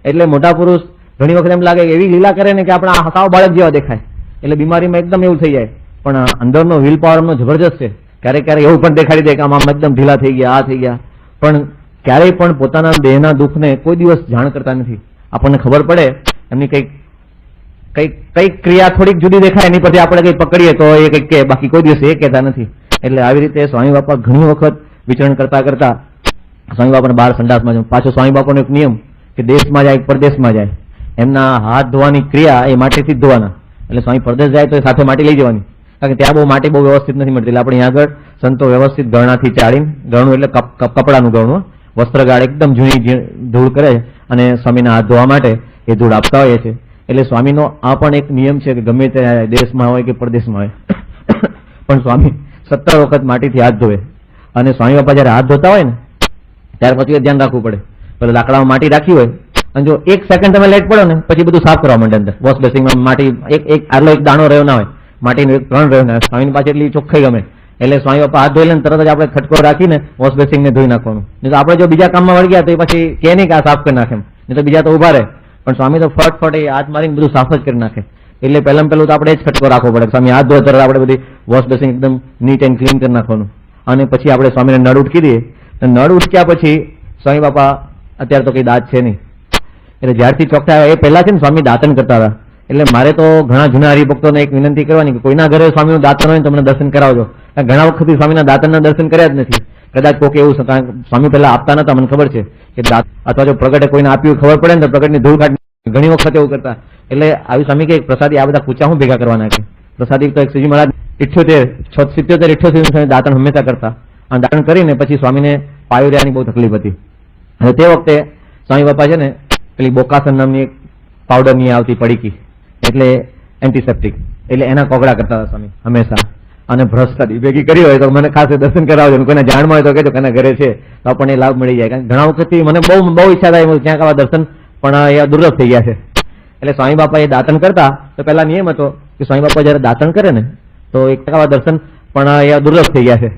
એટલે મોટા પુરુષ ઘણી વખત એમ લાગે કે એવી લીલા કરે ને કે આપણા સાવ બાળક જેવા દેખાય, એટલે બીમારીમાં એકદમ એવું થઈ જાય. પણ અંદરનો વિલ પાવર એમનો જબરજસ્ત છે. ક્યારેક એવું પણ દેખાડી દે કે આમ એકદમ ઢીલા થઈ ગયા, આ થઈ ગયા, પણ ક્યારેય પણ પોતાના દેહના દુઃખને કોઈ દિવસ જાણ કરતા નથી. આપણને ખબર પડે એમની કઈક ક્રિયા થોડીક જુદી દેખાય એની પછી આપણે કઈ પકડીએ તો એ કઈક કે, બાકી કોઈ દિવસ એ કહેતા નથી. એટલે આવી રીતે સ્વામી બાપા ઘણી વખત વિચરણ કરતા કરતા સ્વામી બાપાને બહાર સંડાસમાં જવું. પાછો સ્વામી બાપાનો એક નિયમ કે દેશમાં જાય પરદેશમાં જાય એમના હાથ ધોવાની ક્રિયા એ માટીથી જ ધોવાના. એટલે સ્વામી પરદેશ જાય તો એ સાથે માટી લઈ જવાની, કારણ કે ત્યાં બહુ માટી બહુ વ્યવસ્થિત નથી મળતી. એટલે આપણે આગળ સંતો વ્યવસ્થિત ગરણાથી ચાળીને, ગરણું એટલે કપડાનું ગરણું, વસ્ત્રગાળ એકદમ જૂની ધૂળ કરે અને સ્વામીના હાથ ધોવા માટે એ ધૂળ આપતા હોઈએ છે. એટલે સ્વામીનો આ પણ એક નિયમ છે કે ગમે તે દેશમાં હોય કે પરદેશમાં હોય પણ સ્વામી 17 વખત માટીથી હાથ ધોવે. અને સ્વામી બાપા જયારે હાથ ધોતા હોય ને ત્યાર પછી એ ધ્યાન રાખવું પડે, પેલા લાકડામાં માટી રાખી હોય અને જો 1 સેકન્ડ તમે લેટ પડો ને પછી બધું સાફ કરવા માંડે. અંદર વોશ બેસિંગમાં માટી આટલો એક દાણો રહ્યો ના હોય, માટીનો 1 ત્રણ રહ્યો ના હોય. સ્વામીની પાસે એટલી ચોખ્ખાઈ ગમે એટલે સ્વામી બાપા હાથ ધોઈ લે તરત જ આપણે ખટકો રાખીને વોશ બેસિંગને ધોઈ નાખવાનું. નહીં તો આપણે જો બીજા કામમાં વળી ગયા તો એ પછી કે નહીં કે આ સાફ કરી નાખે, નહીં તો બીજા તો ઉભા રહે. પણ સ્વામી તો ફટ એ હાથ મારીને બધું સાફ જ કરી નાખે. એટલે પહેલા પહેલું તો આપણે જ ખટકો રાખવો પડે. સ્વામી હાથ ધોય તરત આપણે બધી વોશ બેસિંગ એકદમ નીટ એન્ડ ક્લીન કરી નાખવાનું. અને પછી આપણે સ્વામીને નળ ઉટકી દઈએ. નળ ઉટક્યા પછી સ્વામી બાપા અત્યારે તો કઈ દાંત છે નહીં એટલે જ્યારથી ચોકઠા આવ્યા એ પહેલા છે ને સ્વામી દાતન કરતા હતા. એટલે મારે તો ઘણા જૂના હરિભક્તોને એક વિનંતી કરવાની કે કોઈના ઘરે સ્વામીનું દાતન હોય તો મને દર્શન કરાવજો. ઘણા વખતથી સ્વામીના દાતનના દર્શન કર્યા જ નથી. કદાચ કોઈક એવું છે, કારણ કે સ્વામી પહેલા આપતા નતા, મને ખબર છે કે અથવા જો પ્રગટે કોઈને આપ્યું ખબર પડે ને તો પ્રગટની ધૂળ કાઢી ઘણી વખત એવું કરતા. એટલે આવી સ્વામી કે પ્રસાદી આ બધા પૂછા હું ભેગા કરવાના છે. પ્રસાદી તો એક શ્રીજી મહારાજ 78 દાતન હંમેશા કરતા. અને દાતન કરીને પછી સ્વામીને પાયુરિયાની બહુ તકલીફ હતી. અને તે વખતે સ્વામી બાપા છે ને પેલી બોકાસન નામની એક પાવડરની આવતી પડીકી, એટલે એન્ટીસેપ્ટિક, એટલે એના કોગળા કરતા હતા સ્વામી હંમેશા. અને ભ્રષ્ટાદી ભેગી કરી હોય તો મને ખાસ દર્શન કરાવજો. કોઈને જાણમાં હોય તો કહેજો કે ઘરે છે તો આપણને લાભ મળી જાય. કારણ કે ઘણા વખતથી મને બહુ ઈચ્છા થાય ક્યાંક આવા દર્શન, પણ એ દુર્લભ થઈ ગયા છે. એટલે સ્વામી બાપા એ દાતન કરતા તો પહેલા નિયમ હતો કે સ્વામી બાપા જયારે દાતન કરે ને તો એક આવા દર્શન, પણ એ દુર્લભ થઈ ગયા છે.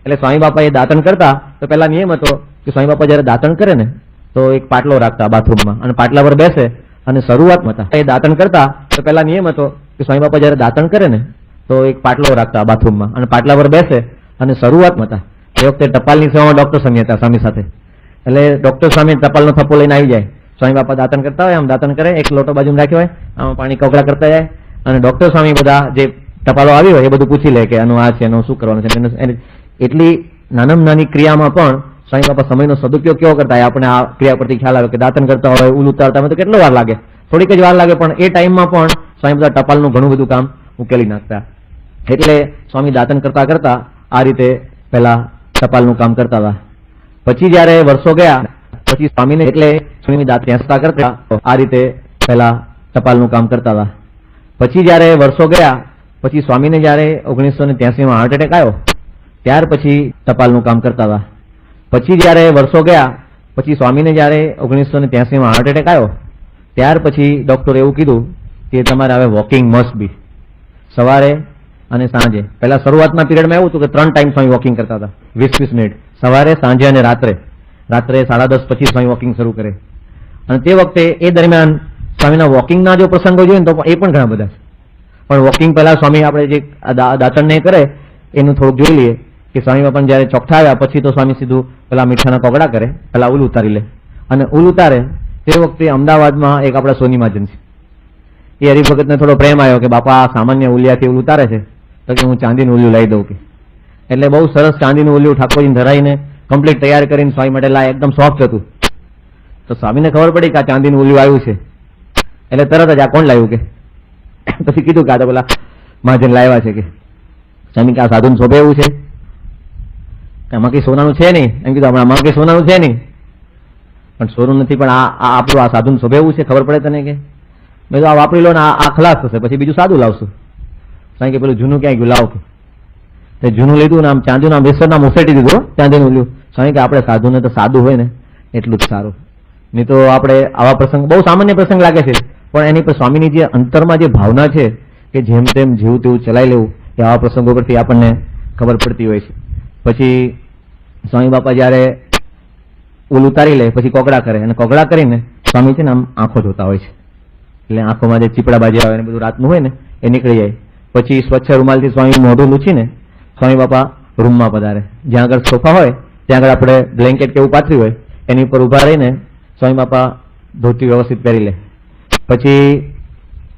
એટલે સ્વામી બાપા એ દાતન કરતા તો પહેલા નિયમ હતો કે સ્વામી બાપા જયારે દાતન કરે ને તો એક પાટલો રાખતા બાથરૂમમાં અને પાટલા પર બેસે અને શરૂઆતમાં એ દાતન કરતા તો પહેલા નિયમ હતો કે સ્વામી બાપા જયારે દાતન કરે ને તો એક પાટલો રાખતા બાથરૂમમાં અને પાટલા પર બેસે અને શરૂઆતમાં હતા. એ વખતે ટપાલની સેવામાં ડોક્ટર સ્વામી હતા સ્વામી સાથે. એટલે ડોક્ટર સ્વામી ટપાલનો થપ્પો લઈને આવી જાય. સ્વામી બાપા દાતન કરતા હોય, આમ દાતન કરે, એક લોટો બાજુમાં રાખ્યો હોય, આમાં પાણી કોગળા કરતા જાય અને ડોક્ટર સ્વામી બધા જે ટપાલો આવી હોય એ બધું પૂછી લે કે આનું આ છે, એનું શું કરવાનું છે. એટલી નાનામાં નાની ક્રિયામાં પણ સ્વામી બાપા સમયનો સદુપયોગ કેવો કરતા હોય આપણે આ ક્રિયા પરથી ખ્યાલ આવે કે દાતન કરતા હોય, ઉલ ઉતારતા હોય તો કેટલો વાર લાગે, થોડીક જ વાર લાગે, પણ એ ટાઈમમાં પણ સ્વામી બધા ટપાલનું ઘણું બધું કામ ઉકેલી નાખતા. એટલે સ્વામી દાતન કરતા કરતા આ રીતે પહેલા ટપાલનું કામ કરતા હતા. પછી જયારે વર્ષો ગયા પછી સ્વામીને એટલે સ્વામી દાંતા કરતા આ રીતે પહેલા ટપાલનું કામ કરતા હતા. પછી જયારે વર્ષો ગયા પછી સ્વામીને જયારે 1983માં હાર્ટ એટેક આવ્યો ત્યાર પછી ટપાલનું કામ કરતા હતા. પછી જયારે વર્ષો ગયા પછી સ્વામીને જયારે 1983માં હાર્ટ એટેક આવ્યો ત્યાર પછી ડોક્ટરે એવું કીધું કે તમારે હવે વોકિંગ મસ્ટ બી, સવારે અને સાંજે. પહેલા શરૂઆતના પીરિયડમાં એવું હતું કે 3 ટાઈમ સ્વામી વોકિંગ કરતા હતા, 20-20 મિનિટ, સવારે, સાંજે અને રાત્રે 10:30 પછી સ્વામી વોકિંગ શરૂ કરે. અને તે વખતે એ દરમિયાન સ્વામીના વોકિંગના જો પ્રસંગો જોઈએ ને તો એ પણ ઘણા બધા છે. પણ વોકિંગ પહેલા સ્વામી આપણે જે દાતણ ને કરે એનું થોડુંક જોઈ લઈએ કે સ્વામી બાપાને જયારે ચોકઠા આવ્યા પછી તો સ્વામી સીધું પેલા મીઠાના કોગળા કરે, પેલા ઉલ ઉતારી લે. અને ઉલ ઉતારે તે વખતે અમદાવાદમાં એક આપણા સોની મહાજન છે, એ હરિભગતને થોડો પ્રેમ આવ્યો કે બાપા સામાન્ય ઉલિયાથી ઉલ ઉતારે છે તો કે હું ચાંદીનું ઉલિયું લાવી દઉં કે. એટલે બહુ સરસ ચાંદીનું ઉલિયું ઠાકોરજીને ધરાઈને કમ્પ્લીટ તૈયાર કરીને સ્વામી માટે લાય, એકદમ સોફ્ટ હતું. તો સ્વામીને ખબર પડી કે આ ચાંદીનું ઉલિયું આવ્યું છે એટલે તરત જ આ કોણ લાવ્યું કે. પછી કીધું કે આ તો પેલા મહાજન લાવ્યા છે કે. સ્વામી કે આ સાધુને શોભે એવું છે, આમાં કઈ સોનાનું છે નહીં. એમ કીધું હમણાં આમાં કઈ સોનાનું છે નહીં, પણ સોનું નથી, પણ આ આપણું આ સાધુને શોભે એવું છે, ખબર પડે તને કે. મેં તો આ વાપરી લો ને આ ખલાસ થશે, પછી બીજું સાદું લાવશું. કારણ કે પેલું જૂનું ક્યાંય ગયું લાવ કે. જૂનું લીધું ને આમ ચાંદીનું આમ વિસરના મુસેટી દીધું ચાંદીનું લીધું. કારણ કે આપણે સાધુને તો સાદું હોય ને એટલું જ સારું. નહીં તો આપણે આવા પ્રસંગ બહુ સામાન્ય પ્રસંગ લાગે છે, પણ એની પર સ્વામીની જે અંતરમાં જે ભાવના છે કે જેમ તેમ જેવું તેવું ચલાવી લેવું, એ આવા પ્રસંગો પરથી આપણને ખબર પડતી હોય છે. પછી સ્વામી બાપા જયારે ઉલ ઉતારી લે પછી કોગળા કરે, અને કોગળા કરીને સ્વામી છે ને આમ આંખો જોતા હોય છે. એટલે આંખોમાં જે ચીપડા બાજી આવે ને બધું રાતનું હોય ને એ નીકળી જાય. પછી સ્વચ્છ રૂમાલથી સ્વામી મોઢું લૂછીને સ્વામી બાપા રૂમમાં પધારે. જ્યાં આગળ સોફા હોય ત્યાં આગળ આપણે બ્લેન્કેટ કેવું પાથર્યું હોય એની ઉપર ઉભા રહીને સ્વામી બાપા ધોતી વ્યવસ્થિત પહેરી લે. પછી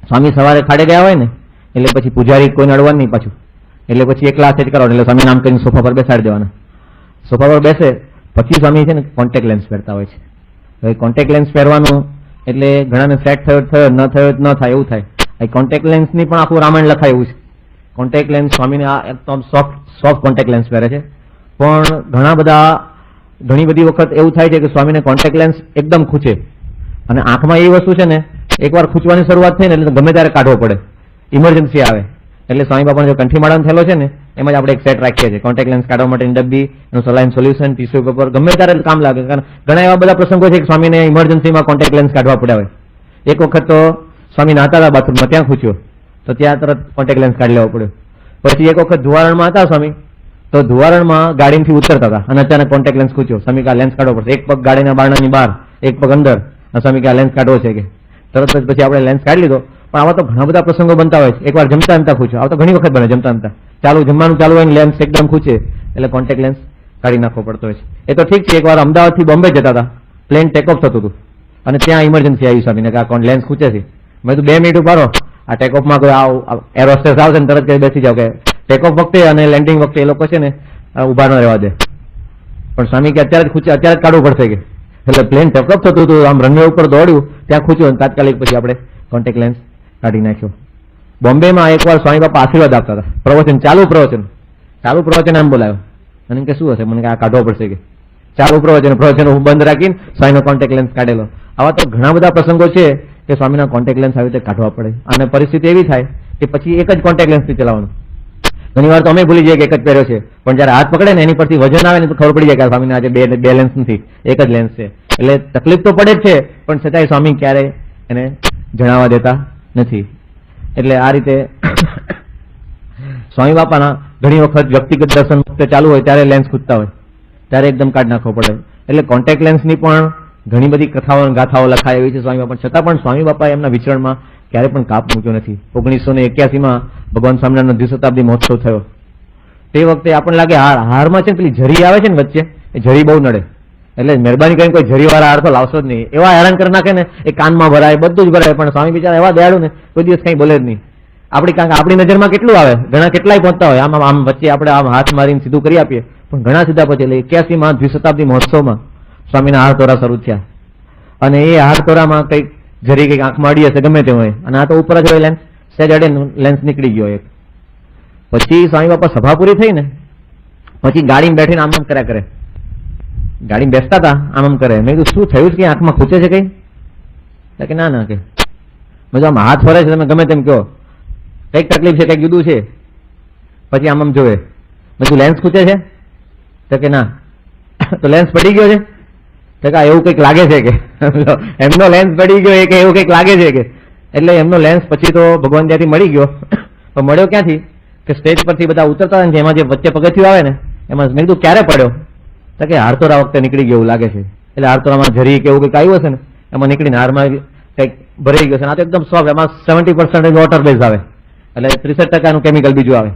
સ્વામી સવારે ખાડે ગયા હોય ને એટલે પછી પૂજારી કોઈને અડવાનું નહીં પાછું, એટલે પછી એકલા હાથે જ કરવાનું. એટલે સ્વામી નામ કરીને સોફા પર બેસાડી દેવાના. સોફા પર બેસે પછી સ્વામી છે ને કોન્ટેક્ટ લેન્સ પહેરતા હોય છે. હવે કોન્ટેક્ટ લેન્સ પહેરવાનું એટલે ઘણાને સેટ થયો ન થયો ન થાય એવું થાય. કોન્ટેક્ટ લેન્સની પણ આખું રામાયણ લખાય એવું છે. કોન્ટેક્ટ લેન્સ સ્વામીને આ એકદમ સોફ્ટ કોન્ટેક્ટ લેન્સ પહેરે છે, પણ ઘણી બધી વખત એવું થાય છે કે સ્વામીને કોન્ટેક્ટ લેન્સ એકદમ ખૂંચે, અને આંખમાં એ વસ્તુ છે ને એકવાર ખૂંચવાની શરૂઆત થઈ ને એટલે ગમે ત્યારે કાઢવો પડે, ઇમરજન્સી આવે. એટલે સ્વામી બાપાનો જો કંઠીમાળાનો થયેલો છે ને એમાં જ આપણે એક સેટ રાખીએ છીએ, કોન્ટેક્ટ લેન્સ કાઢવા માટેની ડબ્બી, એનું સલાઈન સોલ્યુશન, ટીસ્યુ પેપર, ગમે ત્યારે કામ લાગે. કારણ ઘણા એવા બધા પ્રસંગો છે કે સ્વામીને ઇમરજન્સીમાં કોન્ટેક્ટ લેન્સ કાઢવા પડ્યા હોય. એક વખત તો સ્વામી નાતા હતા બાથરૂમમાં, ત્યાં ખૂચ્યો તો ત્યાં તરત કોન્ટેક્ટ લેન્સ કાઢી લેવો પડ્યો. પછી એક વખત ધુવારણમાં હતા સ્વામી, તો ધુવારણમાં ગાડીથી ઉતરતા હતા અને અચાનક કોન્ટેક્ટ લેન્સ ખૂચ્યો. સ્વામી આ લેન્સ કાઢવો પડશે, એક પગ ગાડીના બારણાની બહાર, એક પગ અંદર. સ્વામી આ લેન્સ કાઢવો છે કે તરત જ પછી આપણે લેન્સ કાઢી લીધો. પણ આવા તો ઘણા બધા પ્રસંગો બનતા હોય છે. એકવાર જમતા જમતા ખૂચ્યો, આવા તો ઘણી વખત બને. જમતા જમવાનું ચાલુ હોય લેન્સ એકદમ ખૂચે એટલે કોન્ટેક્ટ લેન્સ કાઢી નાખવો પડતો હોય છે. એ તો ઠીક છે, એકવાર અમદાવાદથી બોમ્બે જતા હતા, પ્લેન ટેકઓફ થતું હતું, અને ત્યાં ઇમરજન્સી આવી સ્વામીને કે આ લેન્સ ખૂંચે છે. મેં તો 2 મિનિટ ઉભારો, આ ટેકઓફમાં કોઈ એરોસ્ટેસ આવશે ને તરત બેસી જાવ કે ટેકઓફ વખતે અને લેન્ડિંગ વખતે એ લોકો છે ને ઉભા ન રહેવા દે. પણ સ્વામી કે અત્યારે જ ખૂંચે, અત્યારે જ કાઢવું પડશે કે. એટલે પ્લેન ટેકઓફ થતું હતું, આમ રનવે ઉપર દોડ્યું, ત્યાં ખૂંચ્યું, તાત્કાલિક પછી આપણે કોન્ટેક્ટ લેન્સ કાઢી નાખ્યો. બોમ્બેમાં એકવાર સ્વામી બાપા આશીર્વાદ આપતા હતા, પ્રવચન ચાલુ પ્રવચન આમ બોલાયો અને કે શું હશે, મને કે આ કાઢવો પડશે કે. ચાલુ પ્રવચન હું બંધ રાખીને સ્વામીનો કોન્ટેક્ટ લેન્સ કાઢેલો. આવા તો ઘણા બધા પ્રસંગો છે કે સ્વામીના કોન્ટેક્ટ લેન્સ આવી રીતે કાઢવા પડે. અને પરિસ્થિતિ એવી થાય કે પછી એક જ કોન્ટેક્ટ લેન્સથી ચલાવવાનું. ઘણી વાર તો અમે ભૂલી જઈએ કે એક જ પહેર્યો છે, પણ જયારે હાથ પકડે ને એની પરથી વજન આવે ને તો ખબર પડી જાય કે સ્વામીના આજે બે લેન્સ નથી, એક જ લેન્સ છે. એટલે તકલીફ તો પડે જ છે, પણ છતાંય સ્વામી ક્યારેય એને જણાવવા દેતા નથી. એટલે આ રીતે સ્વામી બાપાના ઘણી વખત વ્યક્તિગત દર્શન વખતે ચાલુ હોય ત્યારે લેન્સ ખૂટતા હોય, ત્યારે એકદમ કાઢ નાખવો પડે. એટલે કોન્ટેક્ટ લેન્સની પણ ઘણી બધી કથાઓ અને ગાથાઓ લખાય એવી છે સ્વામી બાપા, છતાં પણ સ્વામી બાપાએ એમના વિચરણમાં ક્યારે પણ કાપ મૂક્યો નથી. 1981માં ભગવાન સ્વામિનારાયણનો દ્વિશતાબ્દી મહોત્સવ થયો. તે વખતે આપણને લાગે હારમાં છે ને પેલી જરી આવે છે ને વચ્ચે, એ જરી બહુ નડે. એટલે મહેરબાની કરીને કોઈ જરીવાળા હાર તો લાવશો જ નહીં. એવા હેરાન કરી નાખે ને, એ કાનમાં ભરાય, બધું જ ભરાય, પણ સ્વામી બિચારા એવા દયાળુ ને કોઈ દિવસ કઈ બોલે જ નહીં. આપણી નજરમાં કેટલું આવે, ઘણા કેટલાય પહોંચતા હોય, આમ વચ્ચે આપણે આમ હાથ મારીને સીધું કરી આપીએ, પણ ઘણા સીધા પછી. એટલે 81માં દ્વિશતાબ્દી મહોત્સવમાં સ્વામીના હાર તોરા શરૂ થયા, અને એ હાર તોરામાં કંઈક જરી કંઈક આંખમાં અડી હશે, ગમે તે હોય, અને આ તો ઉપર જ હોય લેન્સ, સહેજ અડે લેન્સ નીકળી ગયો એક. પછી સ્વામી બાપા સભા પૂરી થઈ ને પછી ગાડીમાં બેઠીને આમ કર્યા કરે, ગાડીમાં બેસતા હતા આમ કરે. મેં કીધું શું થયું છે કે આંખમાં ખૂંચે છે કઈ? કે ના કે મેં આમ હાથ ફરે છે, તમે ગમે તેમ કહો, કઈક તકલીફ છે, કઈક જુદું છે. પછી આમ જોવે, મેં કીધું લેન્સ ખૂંચે છે? તો કે ના. તો લેન્સ પડી ગયો છે? તો કે એવું કંઈક લાગે છે કે એમનો લેન્સ પડી ગયો કે એવું કંઈક લાગે છે કે. એટલે એમનો લેન્સ પછી તો ભગવાન ત્યાંથી મળી ગયો. પણ મળ્યો ક્યાંથી કે સ્ટેજ પરથી બધા ઉતરતા ને એમાં જે વચ્ચે પગથિયું આવે ને એમાં. મેં કીધું ક્યારે પડ્યો? તો કે હારતોરા વખતે નીકળી ગયો એવું લાગે છે. એટલે હારતોરામાં જરી કે એવું કંઈક આવ્યું હશે ને, એમાં નીકળીને હારમાં કંઈક ભરાઈ ગયો છે. આ તો એકદમ સોફ્ટ, એમાં 70% વોટર બેઝ આવે, એટલે 63% કેમિકલ બીજું આવે,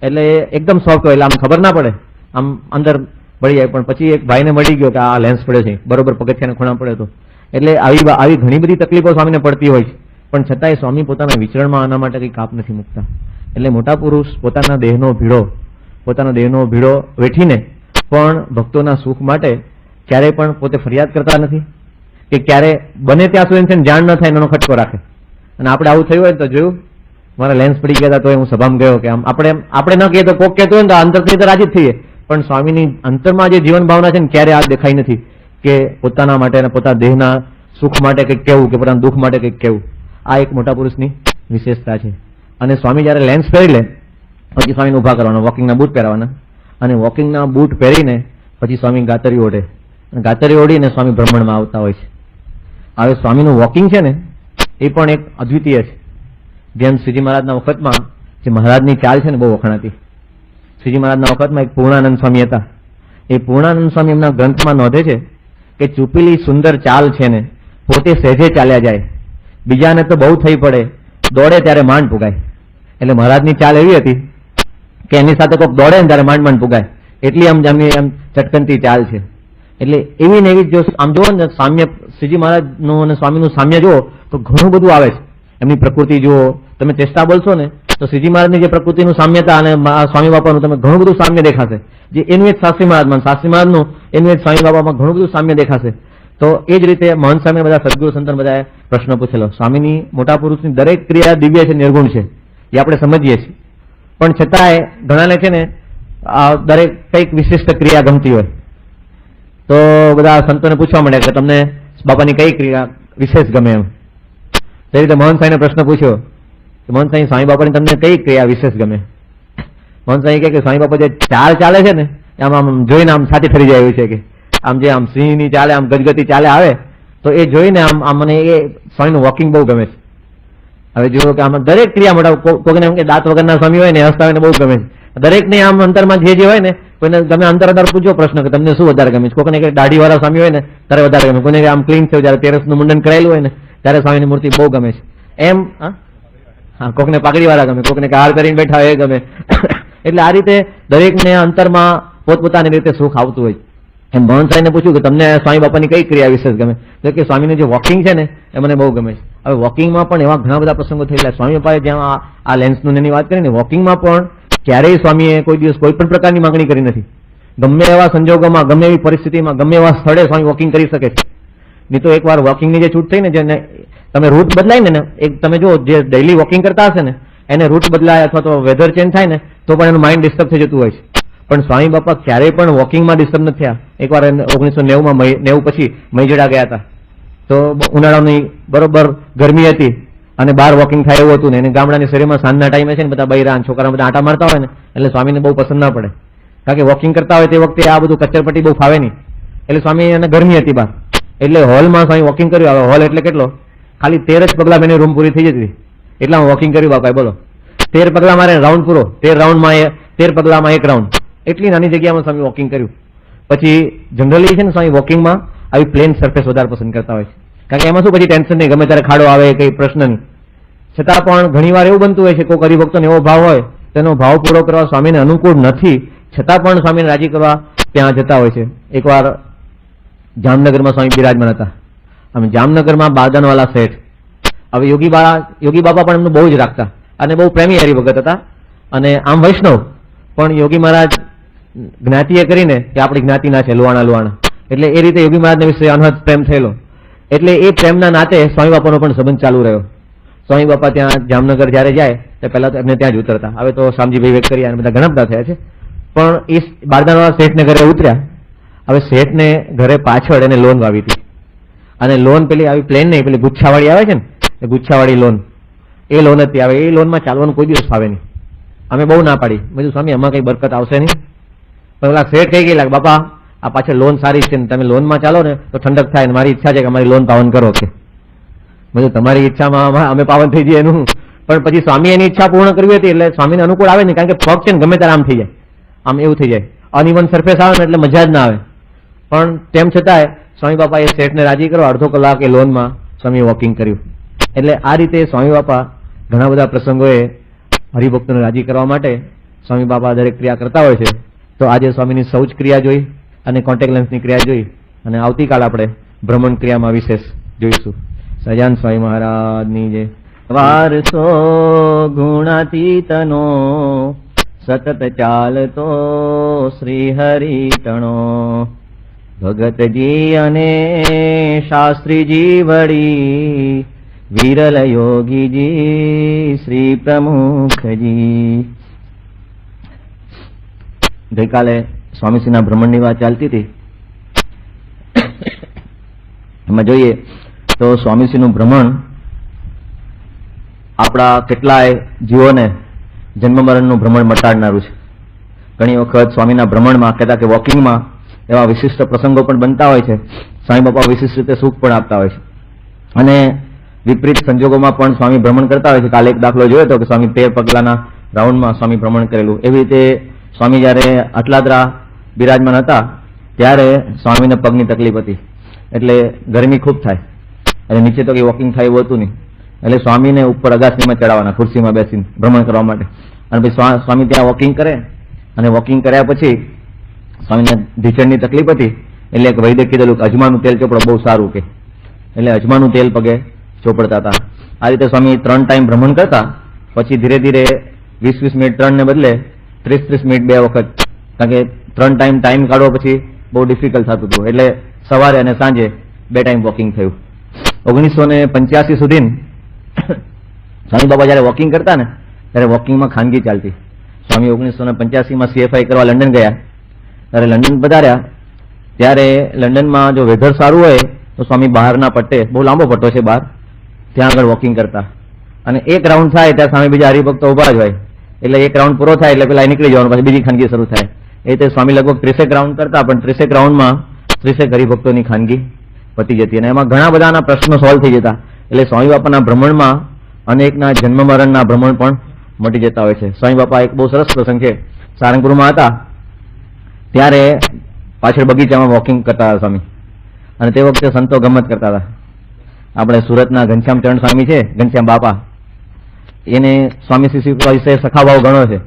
એટલે એકદમ સોફ્ટ હોય, એટલે આમ ખબર ના પડે, આમ અંદર બળી જાય. પણ પછી એક ભાઈને મળી ગયો કે આ લેન્સ પડ્યો છે, બરોબર પગથિયાને ખૂણા પડ્યો હતો. એટલે આવી ઘણી બધી તકલીફો સ્વામીને પડતી હોય છે, પણ છતાંય સ્વામી પોતાના વિચરણમાં આના માટે કંઈ કાપ નથી મૂકતા. એટલે મોટા પુરુષ પોતાના દેહનો ભીડો વેઠીને પણ ભક્તોના સુખ માટે ક્યારેય પણ પોતે ફરિયાદ કરતા નથી, કે ક્યારે બને ત્યાં સુધી જાણ ન થાય એનો ખટકો રાખે. અને આપણે આવું થયું હોય તો જોયું, મારા લેન્સ પડી ગયા હતા તો હું સભામાં ગયો કે આમ આપણે ન કહીએ તો કોક કહેતું હોય ને તો અંતરથી તો રાજી જ થઈએ, પણ સ્વામીની અંતરમાં જે જીવન ભાવના છે ને ક્યારે આ દેખાઈ નથી કે પોતાના માટે અને પોતાના દેહના સુખ માટે કંઈક કહેવું કે પોતાના દુઃખ માટે કંઈક કહેવું. આ એક મોટા પુરુષની વિશેષતા છે. અને સ્વામી જયારે લેન્સ પહેરી લે પછી સ્વામીને ઉભા કરવાના, વોકિંગના બૂટ પહેરવાના, અને વોકિંગના બૂટ પહેરીને પછી સ્વામી ગાતરી ઓઢે, અને ગાતરી ઓઢીને સ્વામી ભ્રમણમાં આવતા હોય છે. હવે સ્વામીનું વોકિંગ છે ને એ પણ એક અદ્વિતીય છે. જેમ શ્રીજી મહારાજના વખતમાં જે મહારાજની ચાલ છે ને બહુ વખણાતી. શ્રીજી મહારાજના વખતમાં એક પૂર્ણાનંદ સ્વામી હતા. એ પૂર્ણાનંદ સ્વામી એમના ગ્રંથમાં નોંધે છે કે ચૂપેલી સુંદર ચાલ છે ને પોતે સહેજે ચાલ્યા જાય, બીજાને તો બહુ થઈ પડે, દોડે ત્યારે માંડ પુગાય. એટલે મહારાજની ચાલ એવી હતી કે એની સાથે કોઈક દોડે ને ત્યારે માંડ પુગાય, એટલી આમ ચટકનતી ચાલ છે. એટલે એવી ને એવી જો આમ જુઓ ને સામ્ય, શ્રીજી મહારાજનું અને સ્વામીનું સામ્ય જુઓ તો ઘણું બધું આવે છે. એમની પ્રકૃતિ જુઓ, તમે ચેષ્ટા બોલશો ને તો શ્રીજી મહારાજની જે પ્રકૃતિનું સામ્યતા અને સ્વામી બાપાનું તમે ઘણું બધું સામ્ય દેખાશે. જે એનું એક શાસ્ત્રી મહારાજમાં, શાસ્ત્રી મહારાજનું એનું એક સ્વામી બાપામાં ઘણું બધું સામ્ય દેખાશે. તો એ જ રીતે મહંત સ્વામી બધા સદગુરુ સંતન બધાએ પ્રશ્ન પૂછેલો. સ્વામીની મોટા પુરુષની દરેક ક્રિયા દિવ્ય છે, નિર્ગુણ છે, એ આપણે સમજીએ છીએ, પણ છતાંય ઘણાને છે ને દરેક કંઈક વિશિષ્ટ ક્રિયા ગમતી હોય તો બધા સંતોને પૂછવા માંડે કે તમને બાપાની કઈ ક્રિયા વિશેષ ગમે એમ. તે રીતે મહંત સાંઈને પ્રશ્ન પૂછ્યો કે મહંત સાંઈ, સ્વામી બાપાની તમને કઈ ક્રિયા વિશેષ ગમે? મહંત સાંઈ કહે કે સ્વામી બાપા જે ચાલ ચાલે છે ને આમ જોઈને આમ છાતી ઠરી જાય એવું છે, કે આમ જે આમ સિંહની ચાલે આમ ગજગતી ચાલે આવે તો એ જોઈને આમ મને એ સ્વામીનું વોકિંગ બહુ ગમે છે. હવે જુઓ કે આમાં દરેક ક્રિયા મોટા, કોઈને એમ કે દાંત વગરના સ્વામી હોય ને હસતા હોય ને બહુ ગમે છે. દરેકને આમ અંતરમાં જે હોય ને, કોઈને ગમે અંતર પૂછો પ્રશ્ન કે તમને શું વધારે ગમે છે. કોઈને કે દાઢી વાળા સ્વામી હોય ને ત્યારે વધારે ગમે, કોઈને આમ ક્લીન થયું જયારે તેરસનું મુંડન કરાયેલું હોય ને ત્યારે સ્વામીની મૂર્તિ બહુ ગમે છે. એમ હા, કોકને પાઘડી વાળા ગમે, કોકને હાર કરીને બેઠા હોય એ ગમે. એટલે આ રીતે દરેકને અંતરમાં પોતપોતાની રીતે સુખ આવતું હોય. એમ મહંત સાહેબને પૂછ્યું કે તમને સ્વામી બાપાની કઈ ક્રિયા વિશેષ ગમે? તો કે સ્વામીનું જે વોકિંગ છે ને એ મને બહુ ગમે છે. હવે વોકિંગમાં પણ એવા ઘણા બધા પ્રસંગો થયેલા. સ્વામી બાપાએ જ્યાં આ લેન્સનું એની વાત કરી ને, વોકિંગમાં પણ ક્યારેય સ્વામીએ કોઈ દિવસ કોઈ પણ પ્રકારની માંગણી કરી નથી. ગમે એવા સંજોગોમાં, ગમે એવી પરિસ્થિતિમાં, ગમે એવા સ્થળે સ્વામી વોકિંગ કરી શકે છે. નહીં તો એકવાર વોકિંગની જે છૂટ થઈ ને, જેને તમે રૂટ બદલાય ને, એક તમે જો જે ડેઇલી વોકિંગ કરતા હશે ને એને રૂટ બદલાય અથવા તો વેધર ચેન્જ થાય ને તો પણ એનું માઇન્ડ ડિસ્ટર્બ થઈ જતું હોય છે. પણ સ્વામી બાપા ક્યારેય પણ વોકિંગમાં ડિસ્ટર્બ નથી થયા. એકવાર 1990 પછી મહીજડા ગયા હતા, તો ઉનાળાની બરોબર ગરમી હતી અને બહાર વોકિંગ થાય એવું હતું ને, એને ગામડાની શેરીમાં સાંજના ટાઈમે છે ને બધા બૈરા છોકરા બધા આટા મારતા હોય ને એટલે સ્વામીને બહુ પસંદ ના પડે, કારણ કે વોકિંગ કરતા હોય તે વખતે આ બધું કચરપટ્ટી બહુ ફાવે નહીં. એટલે સ્વામી એને ગરમી હતી બહાર, એટલે હોલમાં સ્વામી વોકિંગ કર્યું. હવે હોલ એટલે કેટલો? ખાલી 13 જ પગલા મેં રૂમ પૂરી થઈ જતી એટલા વોકિંગ કર્યું બાપાએ. બોલો, 13 પગલા મારે રાઉન્ડ પૂરો, 13 પગલામાં એક રાઉન્ડ, એટલી નાની જગ્યામાં સ્વામી વોકિંગ કર્યું. પછી જનરલી છે ને સ્વામી વોકિંગમાં આવી પ્લેન સરફેસ વધારે પસંદ કરતા હોય છે, કારણ કે એમાં શું પછી ટેન્શન નહીં, ગમે ત્યારે ખાડો આવે કઈ પ્રશ્ન નહીં. છતાં પણ ઘણીવાર એવું બનતું હોય છે કોઈ હરિભક્તોને એવો ભાવ હોય તેનો ભાવ પૂરો કરવા સ્વામીને અનુકૂળ નથી, છતાં પણ સ્વામીને રાજી કરવા ત્યાં જતા હોય છે. એકવાર જામનગરમાં સ્વામી બિરાજમાન હતા. અમે જામનગરમાં બારદાનવાલા શેઠ, હવે યોગી બાપા પણ એમનું બહુ જ રાખતા અને બહુ પ્રેમી હરિભગત હતા અને આમ વૈષ્ણવ, પણ યોગી મહારાજ જ્ઞાતિએ કરીને કે આપણી જ્ઞાતિના છે લુહાણા, એટલે એ રીતે યોગી મહારાજને વિશે અનહદ પ્રેમ થયેલો. એટલે એ પ્રેમના નાતે સ્વામી બાપાનો પણ સંબંધ ચાલુ રહ્યો. સ્વામી બાપા ત્યાં જામનગર જયારે જાય તો પહેલા તો એમને ત્યાં જ ઉતરતા. હવે તો શામજીભાઈ વેકરિયા બધા ઘણા બધા થયા છે, પણ એ બારદાનવાળા શેઠને ઘરે ઉતર્યા. હવે શેઠને ઘરે પાછળ એને લોન વાવી હતી અને લોન પેલી આવી પ્લેન નહીં, પેલી ગુચ્છાવાળી આવે છે ને એ ગુચ્છાવાળી લોન, એ લોન હતી. હવે એ લોનમાં ચાલવાનું કોઈ દિવસ ફાવે નહીં. અમે બહુ ના પાડી, મેં સ્વામી આમાં કઈ બરકત આવશે નહીં. પણ ઓલા શેઠ કહી ગયેલા બાપા આ પાછળ લોન સારી છે ને તમે લોનમાં ચાલો ને તો ઠંડક થાય ને મારી ઈચ્છા છે કે અમારી લોન પાવન કરો કે. મેં તમારી ઈચ્છામાં અમે પાવન થઈ જઈએ એનું, પણ પછી સ્વામી એની ઈચ્છા પૂર્ણ કરવી હતી એટલે સ્વામીને અનુકૂળ આવે ને, કારણ કે પગ છે ને ગમે ત્યારે આમ થઈ જાય, આમ એવું થઈ જાય, અનઇવન સરફેસ આવે ને એટલે મજા જ ના આવે. પણ તેમ છતાંય સ્વામી બાપા એ શેઠને રાજી કરો, અડધો કલાક એ લોનમાં સ્વામી વોકિંગ કર્યું. એટલે આ રીતે સ્વામી બાપા ઘણા બધા પ્રસંગોએ હરિભક્તોને રાજી કરવા માટે સ્વામી બાપા દરેક ક્રિયા કરતા હોય છે. તો આજે સ્વામીની શૌચ ક્રિયા જોઈ અને કોન્ટેક્ટ લેન્સની ક્રિયા જોઈ અને આવતીકાલ આપણે ભ્રમણ ક્રિયામાં વિશેષ જોઈશું. સજાન સ્વામી મહારાજની જય. વારસો ગુણાતીતનો સતત ચાલતો શ્રી હરિટણો, ભગતજી અને શાસ્ત્રીજી વળી વિરલ યોગીજી શ્રી પ્રમુખજી. ગઈકાલે સ્વામીશ્રીના ભ્રમણની વાત ચાલતી હતી. એમાં જોઈએ તો સ્વામીશ્રીનું ભ્રમણ આપણા કેટલાય જીવોને જન્મ મરણનું ભ્રમણ મટાડનારું છે. ઘણી વખત સ્વામીના ભ્રમણમાં કહેતા કે વોકિંગમાં એવા વિશિષ્ટ પ્રસંગો પણ બનતા હોય છે. સ્વામી બાપા વિશિષ્ટ રીતે સુખ પણ આપતા હોય છે અને વિપરીત સંજોગોમાં પણ સ્વામી ભ્રમણ કરતા હોય છે. કાલે એક દાખલો જોયો હતો કે સ્વામી 13 પગલાના રાઉન્ડમાં સ્વામી ભ્રમણ કરેલું. એવી રીતે સ્વામી જયારે અટલાદરા બિરાજમાન હતા ત્યારે સ્વામીને પગની તકલીફ હતી, એટલે ગરમી ખૂબ થાય અને નીચે તો કઈ વોકિંગ થાય એવું હતું નહીં, એટલે સ્વામીને ઉપર અગાસીમાં ચડાવવાના ખુરશીમાં બેસીને ભ્રમણ કરવા માટે. અને પછી સ્વામી ત્યાં વોકિંગ કરે અને વોકિંગ કર્યા પછી સ્વામીને ઢીચણની તકલીફ હતી, એટલે એક વૈદ્ય કીધેલું કે અજમાનું તેલ ચોપડો બહુ સારું કે, એટલે અજમાનું તેલ પગે ચોપડતા હતા. આ રીતે સ્વામી 3 ટાઈમ ભ્રમણ કરતા. પછી ધીરે ધીરે 20-20 મિનિટ 3 ને બદલે 30-30 મિનિટ 2 વખત, કારણ કે 3 ટાઈમ કાઢવો પછી બહુ ડિફિકલ્ટ થતું હતું, એટલે સવારે અને સાંજે 2 ટાઈમ વોકિંગ થયું. 1985 સુધી સ્વામી બાબા જયારે વોકિંગ કરતા ને ત્યારે વોકિંગમાં ખાનગી ચાલતી. સ્વામી 1985માં CFI કરવા લંડન ગયા, ત્યારે લંડન પધાર્યા ત્યારે લંડનમાં જો વેધર સારું હોય તો સ્વામી બહારના પટ્ટે, બહુ લાંબો પટ્ટો છે બહાર, ત્યાં આગળ વોકિંગ કરતા. અને એક રાઉન્ડ થાય ત્યાં સામે બીજા હરિભક્તો ઉભા જ હોય, એટલે એક રાઉન્ડ પૂરો થાય એટલે પેલા નીકળી જવાનું, પછી બીજી ખાનગી શરૂ થાય. એ રીતે સ્વામી લગભગ 30 રાઉન્ડ કરતા, પણ 30 રાઉન્ડમાં 30 હરિભક્તોની ખાનગી પતી જતી અને એમાં ઘણા બધાના પ્રશ્નો સોલ્વ થઈ જતા. એટલે સ્વામી બાપાના ભ્રમણમાં અનેકના જન્મ મરણના ભ્રમણ પણ મટી જતા હોય છે. સ્વામી બાપા એક બહુ સરસ પ્રસંગ છે, સારંગપુરમાં હતા ત્યારે પાછળ બગીચામાં વોકિંગ કરતા હતા સ્વામી, અને તે વખતે સંતો ગમત કરતા હતા. આપણે સુરતના ઘનશ્યામ ચરણ સ્વામી છે, ઘનશ્યામ બાપા, એને સ્વામી શ્રી વિશે સખાભાવ ઘણો છે.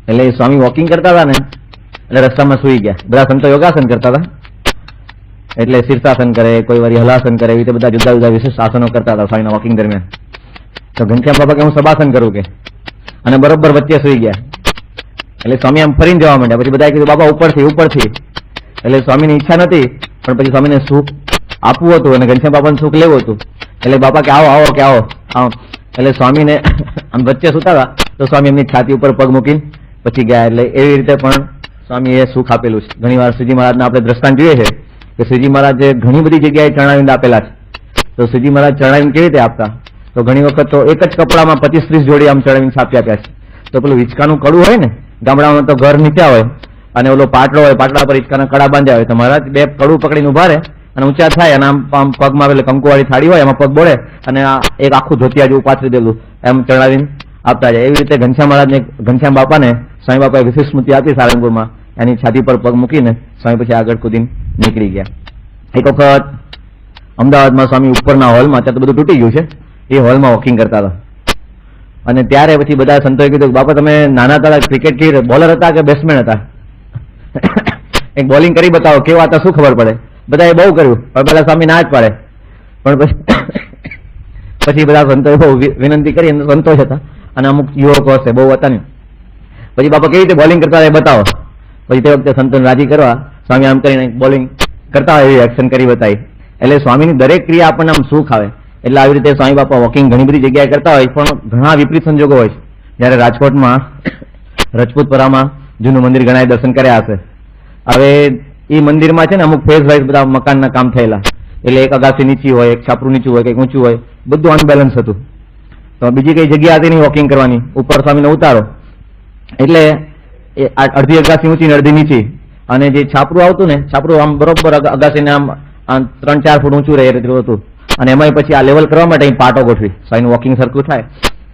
એટલે સ્વામી વોકિંગ કરતા હતા ને એટલે રસ્તામાં સુઈ ગયા. બધા સંતો યોગાસન કરતા હતા, એટલે શીર્ષાસન કરે, કોઈ વાર હલાસન કરે, એવી રીતે બધા જુદા જુદા વિશિષ્ટ આસનો કરતા હતા સ્વામીના વોકિંગ દરમિયાન. તો ઘનશ્યામ બાપા કે હું સભાસન કરું કે, અને બરોબર વચ્ચે સુઈ ગયા. એટલે સ્વામી આમ ફરીને જવા માંડ્યા. પછી બધાએ કીધું બાપા ઉપરથી ઉપરથી. એટલે સ્વામીની ઈચ્છા નથી, પણ પછી સ્વામીને સુખ આપવું હતું અને ઘનશ્યામ બાપાને સુખ લેવું હતું. એટલે બાપા કે આવો આવો કે આવો આવો. એટલે સ્વામીને આમ વચ્ચે સુતા હતા તો સ્વામી એમની છાતી ઉપર પગ મૂકીને પછી ગયા. એટલે એવી રીતે પણ સ્વામીએ સુખ આપેલું છે. ઘણી વાર શ્રીજી મહારાજના આપણે દ્રષ્ટાંત જોઈએ છે કે શ્રીજી મહારાજે ઘણી બધી જગ્યાએ ચરણાવિંદ આપેલા છે. તો શ્રીજી મહારાજ ચરણાવિંદ કેવી રીતે આપતા? તો ઘણી વખત તો એક જ કપડામાં 25-30 જોડી આમ ચરણાવિંદ છાપી આપ્યા છે. તો પેલું હિંચકાનું કડું હોય ને, ગામડામાં તો ઘર નીચા હોય અને ઓલો પાટલો હોય, પાટલા પર હિંચકાના કડા બાંધ્યા હોય, તો મહારાજ બે કડું પકડીને ઉભા રહે અને ઊંચા થાય અને આમ પગમાં પેલે કંકુવાળી થાળી હોય એમાં પગ બોળે અને એક આખું ધોતિયા જેવું પાથરી દેલું એમ ચરણાવીને આપતા જાય. એવી રીતે ઘનશ્યામ મહારાજને, ઘનશ્યામ બાપાને સ્વામી બાપાએ વિશેષ સ્મૃતિ આપી સારંગપુરમાં. એની છાતી પર પગ મૂકીને સ્વામી પછી આગળ કૂદીને નીકળી ગયા. એક વખત અમદાવાદમાં સ્વામી ઉપરના હોલમાં, ત્યાં તો બધું તૂટી ગયું છે, એ હોલમાં વોકિંગ કરતા હતા. અને ત્યારે પછી બધા સંતોએ કીધું કે બાપા તમે નાના હતા ક્રિકેટ કેવી બોલર હતા કે બેટ્સમેન હતા? એક બોલિંગ કરી બતાવો કેવા હતા, શું ખબર પડે. બધાએ બહુ કર્યું પણ પેલા સ્વામી ના જ પાડે. પણ પછી બધા સંતોએ બહુ વિનંતી કરી, સંતોષ હતા અને અમુક યુવકો હશે બહુ હતા ને. પછી બાપા કેવી રીતે બોલિંગ કરતા એ બતાવો. પછી તે વખતે સંતોને રાજી કરવા સ્વામી આમ કરીને બોલિંગ કરતા હોય એવી એક્શન કરી બતાવી. એટલે સ્વામીની દરેક ક્રિયા આપણને આમ સુખ આવે. એટલે આવી રીતે સ્વામી બાપા વોકિંગ ઘણી બધી જગ્યાએ કરતા હોય, પણ ઘણા વિપરીત સંજોગો હોય છે. જયારે રાજકોટમાં રજપૂતપરામાં જૂનું મંદિર ઘણા દર્શન કર્યા હશે. હવે એ મંદિરમાં છે ને અમુક ફેઝ વાઇઝ બધા મકાનના કામ થયેલા. એટલે એક અગાસી નીચી હોય, એક છાપરું નીચું હોય, કંઈક ઊંચું હોય, બધું અનબેલેન્સ હતું. તો બીજી કઈ જગ્યા હતી નહીં વોકિંગ કરવાની. ઉપર સ્વામીને ઉતારો એટલે અડધી અગાસી ઊંચી ને અડધી નીચી, અને જે છાપરું આવતું ને, છાપરું આમ બરોબર અગાસીને આમ 3-4 ફૂટ ઊંચું રહે એટલું હતું. અને એમાં પછી આ લેવલ કરવા માટે પાટો ગોઠવી, સ્વામીનું વોકિંગ સરખું થાય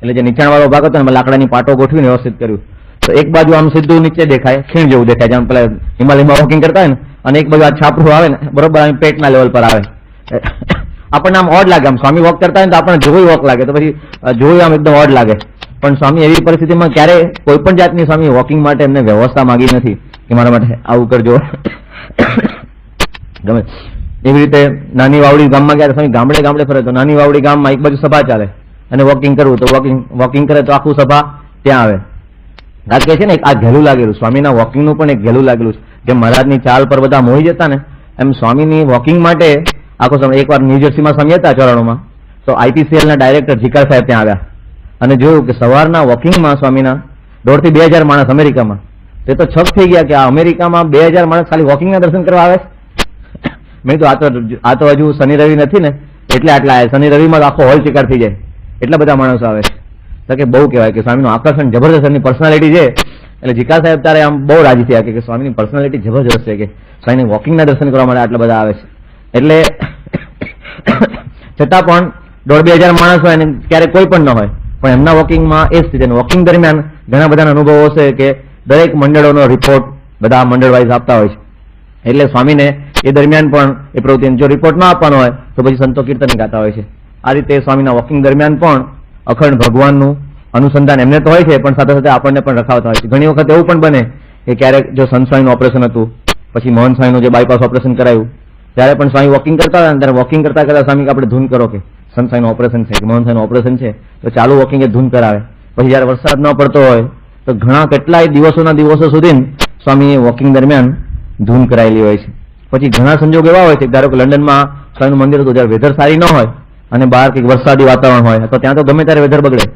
એટલે જે નીચાણવાળો ભાગ હતો ને લાકડાની પાટો ગોઠવીને વ્યવસ્થિત કર્યું. તો એક બાજુ આમ સીધું નીચે દેખાય, ખીણ જેવું દેખાય, જેમ પેલા હિમાલયમાં વોકિંગ કરતા હોય ને, અને એક બાજુ આ છાપરું આવે ને બરોબર આમ પેટના લેવલ પર આવે. આપણને આમ ઓડ લાગે. આમ સ્વામી વોક કરતા હોય તો આપણને જોવું વોક લાગે, તો પછી જોયું આમ એકદમ ઓડ લાગે. પણ સ્વામી એવી પરિસ્થિતિમાં ક્યારે કોઈ પણ જાતની સ્વામી વોકિંગ માટે એમને વ્યવસ્થા માંગી નથી કે મારા માટે આવું કરજો. ગમે એવી રીતે નાની વાવડી ગામમાં ગયા, સ્વામી ગામડે ગામડે ફરે. તો નાની વાવડી ગામમાં એક બાજુ સભા ચાલે અને વોકિંગ કરવું, તો વોકિંગ કરે તો આખું સભા ત્યાં આવે. આ કે છે ને આ ઘેલું લાગેલું, સ્વામીના વોકિંગનું પણ એક ઘેલું લાગેલું છે. જેમ મહારાજની ચાલ પર બધા મોહી જતા ને, એમ સ્વામીની વોકિંગ માટે આખો સમય. એકવાર ન્યુજર્સીમાં સ્વામી હતા ચરણોમાં, તો IPCL ના ડાયરેક્ટર જીકાર સાહેબ ત્યાં આવ્યા અને જોયું કે સવારના વોકિંગમાં સ્વામીના 1,500 થી 2,000 માણસ અમેરિકામાં. તે તો છક થઈ ગયા કે આ અમેરિકામાં 2,000 માણસ ખાલી વોકિંગના દર્શન કરવા આવે. મેં તો આ તો હજુ શનિ રવિ નથી ને એટલે આટલા આવે. શનિ રવિમાં આખો હોલ ચિકાર થઈ જાય, એટલા બધા માણસો આવે. તો કે બહુ કહેવાય કે સ્વામીનું આકર્ષણ જબરદસ્ત, એમની પર્સનાલિટી છે. એટલે જીકા સાહેબ ત્યારે આમ બહુ રાજી થયા કે સ્વામીની પર્સનાલિટી જબરજસ્ત છે કે સ્વામીને વોકિંગના દર્શન કરવા માટે આટલા બધા આવે છે. એટલે છતાં પણ 1,500-2,000 માણસ હોય ને ક્યારેક કોઈ પણ ન હોય, પણ એમના વોકિંગમાં એ સ્થિતિ. વોકિંગ દરમિયાન ઘણા બધા અનુભવો છે કે દરેક મંડળોનો રિપોર્ટ બધા મંડળ વાઇઝ આપતા હોય છે. એટલે સ્વામીને એ દરમિયાન પણ એ પ્રવૃત્તિનો જો રિપોર્ટ ના આપવાનો હોય તો પછી સંતો કીર્તન ગાતા હોય છે. આ રીતે સ્વામીના વોકિંગ દરમિયાન પણ અખંડ ભગવાનનું અનુસંધાન એમને તો હોય છે, પણ સાથે સાથે આપણને પણ રખાવતા હોય છે. ઘણી વખત એવું પણ બને કે ક્યારેક જો સંત સ્વામીનું ઓપરેશન હતું, પછી મોહન સ્વામીનું જે બાયપાસ ઓપરેશન કરાયું, ત્યારે પણ સ્વામી વોકિંગ કરતા હતા. ત્યારે વોકિંગ કરતા કરતા સ્વામી આપણે ધૂન કરો કે સંત સ્વામીનું ઓપરેશન છે કે મોહન સ્વામીનું ઓપરેશન છે, તો ચાલુ વોકિંગ એ ધૂન કરાવે. પછી જયારે વરસાદ ન પડતો હોય તો ઘણા કેટલાય દિવસોના દિવસો સુધી સ્વામી વોકિંગ દરમિયાન ધૂન કરાયેલી હોય છે. પછી ઘણા સંજોગ એવા હોય છે, ધારો કે લંડનમાં સ્વામીનું મંદિર હતું, જયારે વેધર સારી ન હોય અને બહાર કંઈક વરસાદી વાતાવરણ હોય તો ત્યાં તો ગમે ત્યારે વેધર બગડે.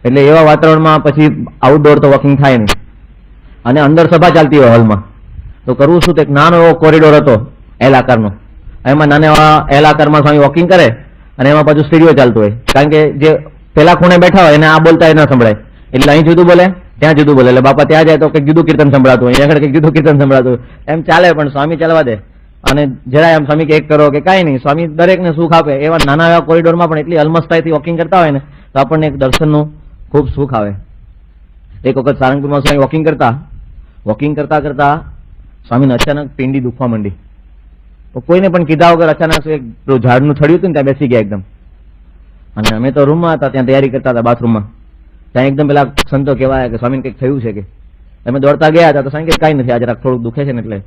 એટલે એવા વાતાવરણમાં પછી આઉટડોર તો વોકિંગ થાય નહીં. અને અંદર સભા ચાલતી હોય હોલમાં, તો કરવું શું? એક નાનો એવો કોરિડોર હતો એલ આકારનો, એમાં નાના એવા એલ આકારમાં સ્વામી વોકિંગ કરે અને એમાં પાછું સ્ટીરિયો ચાલતું હોય. કારણ કે જે પેલા ખૂણે બેઠા હોય એને આ બોલતા એ ના સંભળાય, એટલે અહીં જુદું બોલે ત્યાં જુદું બોલે. એટલે બાપા ત્યાં જાય તો કંઈક જુદું કીર્તન સંભળાતું હોય, અહીંયા આગળ કંઈક જુદું કીર્તન સંભળાતું હોય. એમ ચાલે, પણ સ્વામી ચાલવા દે. અને જરાય એમ સ્વામી કે એક કરો કે કાંઈ નહીં, સ્વામી દરેકને સુખ આપે. એવા નાના એવા કોરિડોરમાં પણ એટલી અલમસ્તાઈથી વોકિંગ કરતા હોય ને તો આપણને એક દર્શનનું ખૂબ સુખ આવે. એક વખત સારંગપુરમાં સ્વામી વોકિંગ કરતા કરતા સ્વામીને અચાનક પિંડી દુખવા માંડી. તો કોઈને પણ કીધા વગર અચાનક એક ઝાડનું થડ્યું હતું ને ત્યાં બેસી ગયા એકદમ. અને અમે તો રૂમમાં હતા, ત્યાં તૈયારી કરતા હતા બાથરૂમમાં. ત્યાં એકદમ પેલા સંતો કહેવાય કે સ્વામીને કંઈક થયું છે કે. અમે દોડતા ગયા હતા તો સ્વામી કે કાંઈ નથી, આજે થોડુંક દુખે છે ને એટલે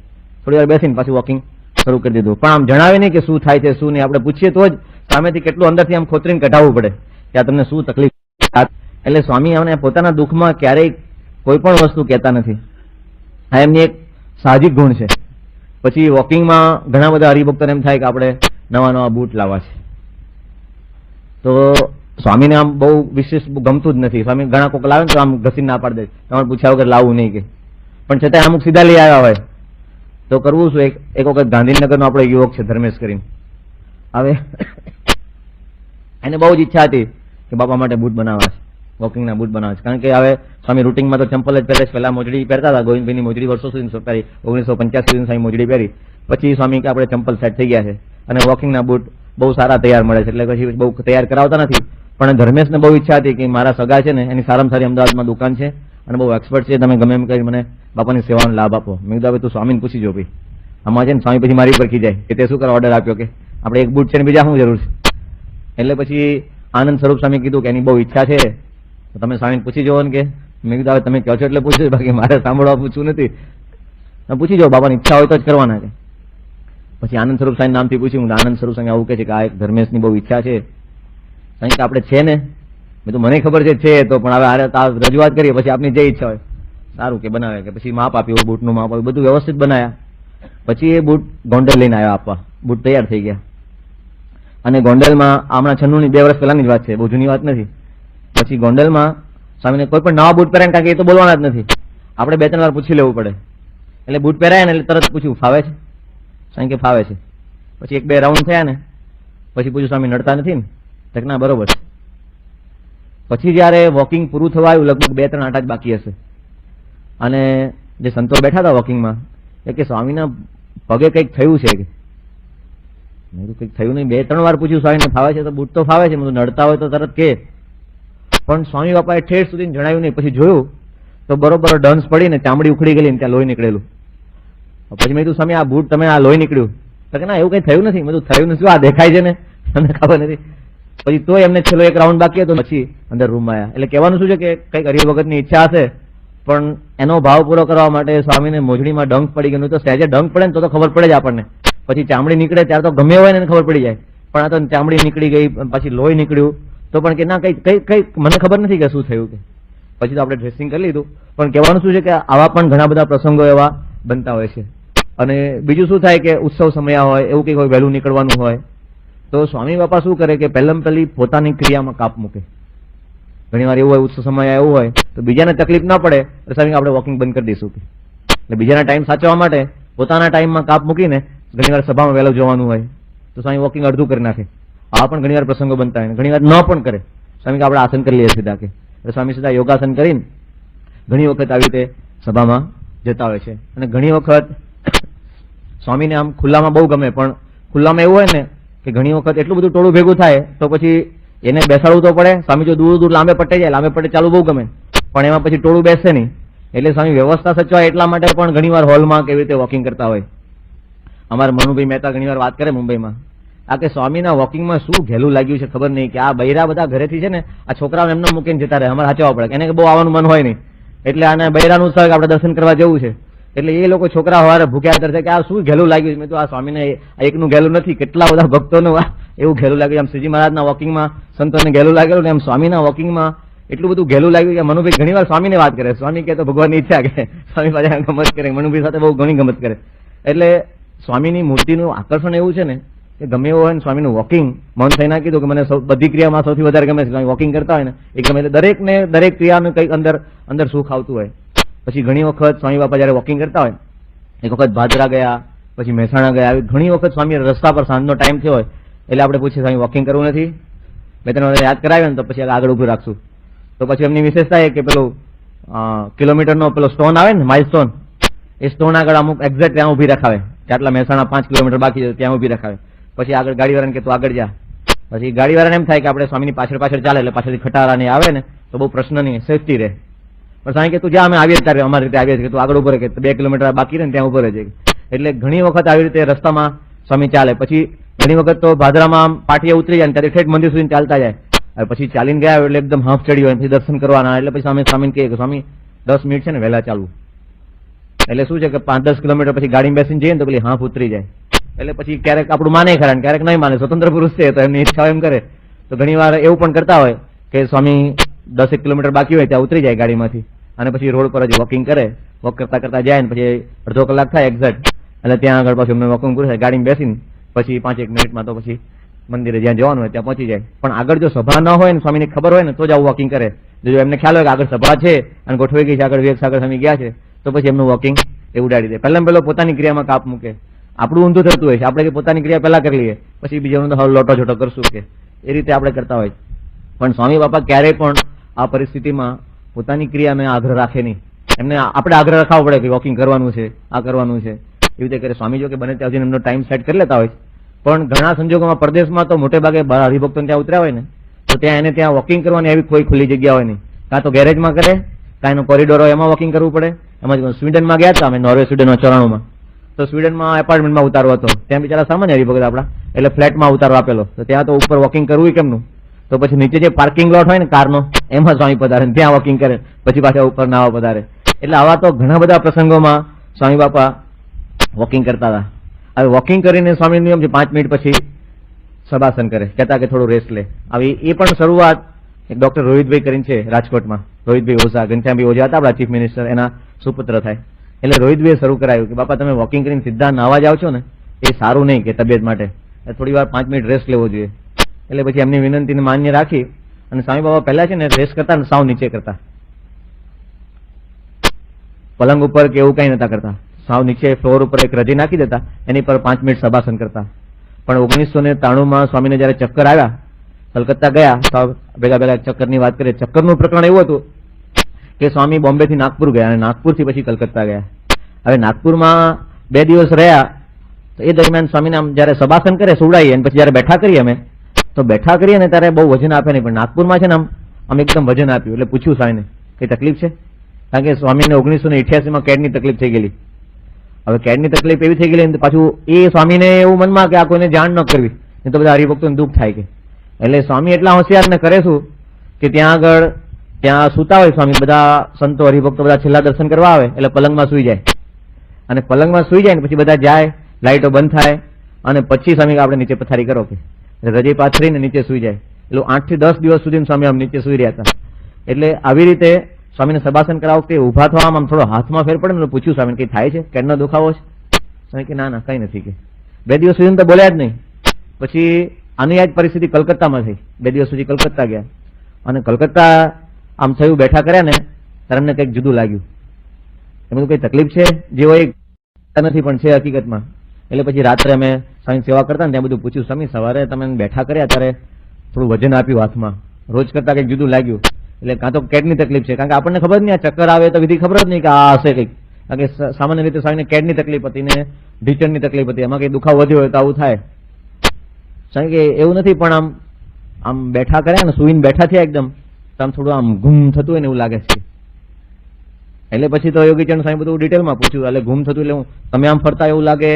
થોડી વાર બેસીને પાછું વોકિંગ શરૂ કરી દીધું. પણ આમ જણાવે નહીં કે શું થાય છે શું નહીં. આપણે પૂછીએ તો જ સામેથી કેટલું અંદરથી આમ ખોતરીને કઢાવવું પડે કે આ તમને શું તકલીફ. એટલે સ્વામી અમને પોતાના દુઃખમાં ક્યારેય કોઈ પણ વસ્તુ કહેતા નથી. આ એમની એક સાહજિક ગુણ છે. પછી વોકિંગમાં ઘણા બધા હરિભક્તોને એમ થાય કે આપણે નવા નવા બૂટ લાવવા છે, તો સ્વામીને આમ બહુ વિશેષ ગમતું જ નથી. સ્વામી ઘણા કોક લાવે ને તો આમ ઘસીને ના પાડી દે, તમારે પૂછ્યા વગર લાવવું નહીં કે. પણ છતાં અમુક સીધા લઈ આવ્યા હોય તો કરવું શું. એક વખત ગાંધીનગરનો આપણો યુવક છે ધર્મેશ કરીને, હવે એને બહુ જ ઈચ્છા હતી કે બાપા માટે બૂટ બનાવવા છે, વોકિંગના બૂટ બનાવે છે. કારણ કે હવે સ્વામી રૂટિંગમાં તો ચંપલ જ પહેરે છે. પહેલા મોજડી પહેરતા હતા, ગોવિંદભાઈની મોજડી વર્ષો સુધી 1985 સુધી સ્વામી મોજડી પહેરી. પછી સ્વામી કે આપણે ચંપલ સેટ થઈ ગયા છે અને વોકિંગના બૂટ બહુ સારા તૈયાર મળે છે, એટલે પછી બહુ તૈયાર કરાવતા નથી. પણ ધર્મેશને બહુ ઈચ્છા હતી કે મારા સગા છે ને એની સારામાં સારી અમદાવાદમાં દુકાન છે અને બહુ એક્સપર્ટ છે, તમે ગમે એમ કરી મને બાપાની સેવાનો લાભ આપો. મેં કીધું હવે તું સ્વામીને પૂછી જો ભાઈ, આમાં છે ને સ્વામી પછી મારી પર ખી જાય કે તે શું કરવા ઓર્ડર આપ્યો, કે આપણે એક બૂટ છે ને બીજા શું જરૂર છે. એટલે પછી આનંદ સ્વરૂપ સ્વામી કીધું કે એની બહુ ઈચ્છા છે તો તમે સ્વામીને પૂછી જોવો ને. કે મેં કીધું હવે તમે કહો છો એટલે પૂછજો, બાકી મારે સાંભળવા પૂછવું નથી. પૂછી જો, બાપાની ઈચ્છા હોય તો જ કરવાના છે. પછી આનંદ સ્વરૂપ સ્વામી નામથી પૂછ્યું. આનંદ સ્વરૂપ સ્વામી આવું કહે છે કે આ એક ધર્મેશની બહુ ઈચ્છા છે. કારણ કે આપણે છે ને, મેં તો મને ખબર છે તો, પણ હવે રજૂઆત કરીએ પછી આપની જે ઈચ્છા હોય સારું કે બનાવે. કે પછી માપ આપ્યું, બૂટનું માપ આપ્યું, બધું વ્યવસ્થિત બનાવ્યા. પછી એ બૂટ ગોંડલ લઈને આવ્યા આપવા. બૂટ તૈયાર થઈ ગયા અને ગોંડલમાં હમણાં 96ની 2 વર્ષ પહેલાની જ વાત છે, બહુ જૂની વાત નથી. પછી ગોંડલમાં સ્વામીને કોઈ પણ નવા બૂટ પહેરાય, કારણ કે એ તો બોલવાના જ નથી, આપણે 2-3 વાર પૂછી લેવું પડે. એટલે બૂટ પહેરાય ને એટલે તરત પૂછ્યું ફાવે છે, સ્વામી કે ફાવે છે. પછી 1-2 રાઉન્ડ થયા ને પછી પૂછ્યું સ્વામી નડતા નથી ને, તો ના બરોબર છે. પછી જયારે વોકિંગ પૂરું થવા આવ્યું, લગભગ 2-3 આંટા જ બાકી હશે, અને જે સંતો બેઠા હતા વોકિંગમાં એ કે સ્વામીના પગે કંઈક થયું છે. કે મેં કંઈક થયું નહીં, 2-3 વાર પૂછ્યું સ્વામીને ફાવે છે તો બૂટ તો ફાવે છે, નડતા હોય તો તરત કે. પણ સ્વામી બાપાએ ઠેર સુધી જણાવ્યું નહીં. પછી જોયું તો બરોબર ડન્સ પડીને ચામડી ઉખડી ગયેલી ને ત્યાં લોહી નીકળેલું. પછી મેં કીધું સ્વામી આ બૂટ તમે આ લોહી નીકળ્યું, તો કે ના એવું કઈ થયું નથી. મેં થયું નથી, આ દેખાય છે ને, તમને ખબર નથી. પછી તો એમને છેલ્લો 1 રાઉન્ડ બાકી હતો, પછી અંદર રૂમમાં આવ્યા. એટલે કહેવાનું શું છે કે કઈક હરિભગતની ઈચ્છા હશે, પણ એનો ભાવ પૂરો કરવા માટે સ્વામીને મોજડીમાં ડંક પડી ગયું. તો સહેજે ડંક પડે ને તો ખબર પડે જ આપણને. પછી ચામડી નીકળે ત્યારે તો ગમે હોય ને ખબર પડી જાય, પણ આ તો ચામડી નીકળી ગઈ, પછી લોહી નીકળ્યું તો પણ કે ના કઈ મને ખબર નથી કે શું થયું. કે પછી તો આપણે ડ્રેસિંગ કરી લીધું. પણ કહેવાનું શું છે કે આવા પણ ઘણા બધા પ્રસંગો એવા બનતા હોય છે. અને બીજું શું થાય કે ઉત્સવ સમય હોય, એવું કંઈક હોય, વહેલું નીકળવાનું હોય, તો સ્વામી બાપા શું કરે કે પહેલી પોતાની ક્રિયામાં કાપ મૂકે. ઘણી વાર એવું હોય, ઉત્સવ સમય એવું હોય તો બીજાને તકલીફ ના પડે તો સ્વામી આપણે વોકિંગ બંધ કરી દઈશું. એટલે બીજાના ટાઈમ સાચવવા માટે પોતાના ટાઈમમાં કાપ મૂકીને ઘણી વાર સભામાં વહેલું જવાનું હોય તો સ્વામી વોકિંગ અડધું કરી નાખે. આ પણ ઘણી વાર પ્રસંગો બનતા હોય, ઘણી વાર ન પણ કરે. સ્વામી કે આપણે આસન કરી લઈએ સીધા, કે સ્વામી સીધા યોગાસન કરીને ઘણી વખત આવી રીતે સભામાં જતા હોય છે. અને ઘણી વખત સ્વામીને આમ ખુલ્લામાં બહુ ગમે, પણ ખુલ્લામાં એવું હોય ને કે ઘણી વખત એટલું બધું ટોળું ભેગું થાય તો પછી એને બેસાડવું તો પડે. સ્વામી જો દૂર લાંબે પટ્ટે જાય, લાંબે પટ્ટે ચાલુ બહુ ગમે, પણ એમાં પછી ટોળું બેસે નહીં. એટલે સ્વામી વ્યવસ્થા સચવાય એટલા માટે પણ ઘણી વાર હોલમાં કેવી રીતે વોકિંગ કરતા હોય. અમારા મનુભાઈ મહેતા ઘણી વાર વાત કરે મુંબઈમાં, આ કે સ્વામીના વોકિંગમાં શું ઘેલું લાગ્યું છે ખબર નહીં, કે આ બૈરા બધા ઘરેથી છે ને આ છોકરાઓને એમને મૂકીને જતા રહે, અમારે સાચવવા પડે. એને બહુ આવવાનું મન હોય નહીં, એટલે આને બૈરાનું ઉત્સાહ આપણે દર્શન કરવા જવું છે. એટલે એ લોકો છોકરા હવારે ભૂખ્યા તરસે કે આ શું ઘેલું લાગ્યું. મેં તો આ સ્વામીને એકનું ઘેલું નથી, કેટલા બધા ભક્તોનું એવું ઘેલું લાગ્યું. આમ શ્રીજી મહારાજના વોકિંગમાં સંતોને ઘેલું લાગેલું ને એમ સ્વામીના વોકિંગમાં એટલું બધું ઘેલું લાગ્યું કે મનુભાઈ ઘણી વાર સ્વામીને વાત કરે. સ્વામી કે તો ભગવાનની ઈચ્છા, કે સ્વામી પાછા ગમત કરે, મનુભાઈ સાથે બહુ ઘણી ગમત કરે. એટલે સ્વામીની મૂર્તિનું આકર્ષણ એવું છે ને કે ગમે એવું હોય ને સ્વામીનું વોકિંગ મન થઈ ના કીધું કે મને બધી ક્રિયામાં સૌથી વધારે ગમે છે વોકિંગ કરતા હોય ને એ ગમે. એટલે દરેક ક્રિયાનું કંઈક અંદર સુખ આવતું હોય. પછી ઘણી વખત સ્વામી બાપા જયારે વોકિંગ કરતા હોય, એક વખત ભાદરા ગયા, પછી મહેસાણા ગયા, આવી ઘણી વખત સ્વામી રસ્તા પર સાંજનો ટાઈમ થયો હોય એટલે આપણે પૂછીએ સ્વામી વોકિંગ કરવું નથી, 2-3 વાર યાદ કરાવ્યો ને તો પછી આગળ ઉભું રાખશું. તો પછી એમની વિશેષતા એ કે પેલું કિલોમીટરનો પેલો સ્ટોન આવે ને માઇલ સ્ટોન, એ સ્ટોન આગળ અમુક એક્ઝેક્ટ ત્યાં ઉભી રખાવે કે આટલા મહેસાણા 5 કિલોમીટર બાકી છે ત્યાં ઉભી રખાવે. પછી આગળ ગાડીવાળાને કે તું આગળ જા. પછી ગાડીવાળાને એમ થાય કે આપણે સ્વામીની પાછળ ચાલે એટલે પાછળથી ખટારા ને આવે ને તો બહુ પ્રશ્ન નહીં, સેફટી રહે. પણ સ્વામી કે તું જ્યાં અમે આવીએ ત્યારે અમારી રીતે આવીએ કે તું આગળ ઉભો રહે, કે 2 કિલોમીટર બાકી રહે ને ત્યાં ઉભો રહે છે. એટલે ઘણી વખત આવી રીતે રસ્તામાં સ્વામી ચાલે. પછી ઘણી વખત તો ભાદરામાં પાટીએ ઉતરી જાય ને ત્યાંથી ઠેઠ મંદિર સુધી ચાલતા જાય. પછી ચાલીને ગયા એટલે એકદમ હાફ ચડી હોય, પછી દર્શન કરવાના. એટલે પછી સ્વામીને કહે કે સ્વામી 10 મિનિટ છે ને વહેલા ચાલવું. એટલે શું છે કે 5-10 કિલોમીટર પછી ગાડીમાં બેસીને જઈએ ને તો પેલી હાફ ઉતરી જાય. એટલે પછી ક્યારેક આપણું માને ખરા ને ક્યારેક નહીં માને, સ્વતંત્ર પુરુષ છે તો એમની ઈચ્છા એમ કરે. તો ઘણી વાર એવું પણ કરતા હોય કે સ્વામી 10 કિલોમીટર બાકી હોય ત્યાં ઉતરી જાય ગાડીમાંથી અને પછી રોડ પર જ વોકિંગ કરે, વોક કરતા કરતા જાય ને પછી અડધો કલાક થાય એક્ઝેક્ટ, એટલે ત્યાં આગળ પછી અમને વોકિંગ પૂરું થાય, ગાડીમાં બેસીને પછી 5-1 મિનિટમાં તો પછી મંદિરે જ્યાં જવાનું હોય ત્યાં પહોંચી જાય. પણ આગળ જો સભા ન હોય ને સ્વામીની ખબર હોય ને તો જ આવું વોકિંગ કરે. જો એમને ખ્યાલ હોય કે આગળ સભા છે અને ગોઠવાઈ ગઈ છે, આગળ વિવેક સાગર સ્વામી ગયા છે, તો પછી એમનું વોકિંગ એ ઉડાડી દે. પહેલો પોતાની ક્રિયામાં કાપ મૂકે. આપણું ઊંધું થતું હોય છે, આપણે પોતાની ક્રિયા પહેલા કરી લઈએ, પછી બીજાનું તો હવે લોટો છોટો કરશું કે એ રીતે આપણે કરતા હોય. પણ સ્વામી બાપા ક્યારેય પણ આ પરિસ્થિતિમાં પોતાની ક્રિયામાં આગ્રહ રાખે નહીં. એમને આપણે આગ્રહ રખાવવો પડે કે વોકિંગ કરવાનું છે, આ કરવાનું છે, એવી રીતે કરે. સ્વામી જો કે બને ત્યાં સુધી એમનો ટાઈમ સેટ કરી લેતા હોય, પણ ઘણા સંજોગોમાં પરદેશમાં તો મોટે ભાગે હરિભક્તો ત્યાં ઉતર્યા હોય ને તો ત્યાં એને ત્યાં વોકિંગ કરવાની એવી કોઈ ખુલ્લી જગ્યા હોય નહીં. કાં તો ગેરેજમાં કરે, કાં એનો કોરિડોર હોય એમાં વોકિંગ કરવું પડે. એમાં સ્વીડનમાં ગયા હતા અમે, નોર્વે સ્વીડનમાં 94માં, તો સ્વીડનમાં એપાર્ટમેન્ટમાં ઉતારો હતો. ત્યાં બિચારા સામાન્ય હરિભક્ત આપણા, એટલે ફ્લેટમાં ઉતારો આપેલો, તો ત્યાં તો ઉપર વોકિંગ કરવું કેમનું? તો પછી નીચે જે પાર્કિંગ લોટ હોય ને કારનો, એમાં સ્વામી પધારે, ત્યાં વોકિંગ કરે, પછી પાછા ઉપર નાવા પધારે. એટલે આવા તો ઘણા બધા પ્રસંગોમાં સ્વામી બાપા વોકિંગ કરતા હતા. હવે વોકિંગ કરીને સ્વામી નિયમ છે 5 મિનિટ પછી સભાસન કરે, કહેતા કે થોડું રેસ્ટ લે. આવી એ પણ શરૂઆત એક ડોક્ટર રોહિતભાઈ કરીને છે રાજકોટમાં, રોહિતભાઈ ઓઝા, ઘનશ્યામભાઈ ઓઝા હતા આપણા ચીફ મિનિસ્ટર, એના સુપુત્ર થાય. એટલે રોહિતભાઈએ શરૂ કરાયું કે બાપા તમે વોકિંગ કરીને સીધા નાવા જાવ છો ને એ સારું નહીં કે તબિયત માટે, થોડી વાર 5 મિનિટ રેસ્ટ લેવો જોઈએ. એટલે પછી એમની વિનંતીને માન્ય રાખી અને સ્વામી બાબા પહેલા છે ને રેસ્ટ કરતા ને સાવ નીચે કરતા, પલંગ ઉપર કે એવું કઈ નતા કરતા, સાવ નીચે ફ્લોર ઉપર એક રજી નાખી દેતા, એની પર 5 મિનિટ સભાસન કરતા. પણ 1993માં સ્વામીને જયારે ચક્કર આવ્યા, કલકત્તા ગયા, ભેગા ભેગા ચક્કરની વાત કરીએ. ચક્કરનું પ્રકરણ એવું હતું કે સ્વામી બોમ્બે થી નાગપુર ગયા અને નાગપુરથી પછી કલકત્તા ગયા. હવે નાગપુરમાં 2 દિવસ રહ્યા, તો એ દરમિયાન સ્વામીને આમ જયારે સભાસન કરે સુવડાવીએ અને પછી જયારે બેઠા કરીએ અમે, તો બેઠા કરીએ ને ત્યારે બહુ વજન આપે નહીં, પણ નાગપુરમાં છે ને આમ એકદમ વજન આપ્યું. એટલે પૂછ્યું સ્વામીને કઈ તકલીફ છે? કારણ કે સ્વામીને 1988માં કેડની તકલીફ થઈ ગયેલી. હવે કેડની તકલીફ એવી થઈ ગયેલી, પાછું એ સ્વામીને એવું મનમાં કે આ કોઈને જાણ ન કરવી, નહીં તો બધા હરિભક્તોને દુઃખ થાય કે. એટલે સ્વામી એટલા હોશિયાર ને કરે શું કે ત્યાં આગળ ત્યાં સુતા હોય સ્વામી, બધા સંતો હરિભક્તો બધા છેલ્લા દર્શન કરવા આવે એટલે પલંગમાં સુઈ જાય, અને પલંગમાં સુઈ જાય ને પછી બધા જાય, લાઇટો બંધ થાય અને પછી સ્વામી આપણે નીચે પથારી કરો કે રજઈ પાથરીને નીચે સુઈ જાય. એટલે 8 થી 10 દિવસ સુધી સ્વામી આમ નીચે સુઈ રહ્યા હતા. એટલે આવી રીતે સ્વામીને સભાસન કરાવ વખતે ઉભા થવામાં આમ થોડો હાથમાં ફેર પડે ને, પૂછ્યું સ્વામીને કઈ થાય છે, કેડનો દુખાવો છે? સ્વામી કે ના ના કઈ નથી કે. 2 દિવસ સુધી તો બોલ્યા જ નહીં. પછી આની આ જ પરિસ્થિતિ કલકત્તામાં થઈ. 2 દિવસ સુધી કલકત્તા ગયા અને કલકત્તા આમ થયું, બેઠા કર્યા ને ત્યારે એમને કંઈક જુદું લાગ્યું. એમ કઈ તકલીફ છે જે હોય નથી, પણ છે હકીકતમાં. એટલે પછી રાત્રે અમે સ્વામી સેવા કરતા ને ત્યાં બધું પૂછ્યું, સ્વામી સવારે તમે બેઠા કર્યા ત્યારે થોડું વજન આપ્યું હાથમાં, રોજ કરતા કંઈક જુદું લાગ્યું, એટલે કાં તો કેડની તકલીફ છે. કારણ કે આપણને ખબર જ નહીં, આ ચક્કર આવે તો વિધિ ખબર જ નહીં કે આ હશે કંઈક. કારણ કે સામાન્ય રીતે સ્વામીને કેડની તકલીફ હતી ને ઢીચણની તકલીફ હતી, એમાં કઈ દુખાવો વધ્યો હોય તો આવું થાય. કારણ કે એવું નથી, પણ આમ આમ બેઠા કર્યા ને સુઈને બેઠા થયા એકદમ, તો આમ થોડું આમ ગુમ થતું હોય ને એવું લાગે છે. એટલે પછી તો યોગીચરણ સ્વામી બધું ડિટેલમાં પૂછ્યું, એટલે ગુમ થતું એટલે તમે આમ ફરતા એવું લાગે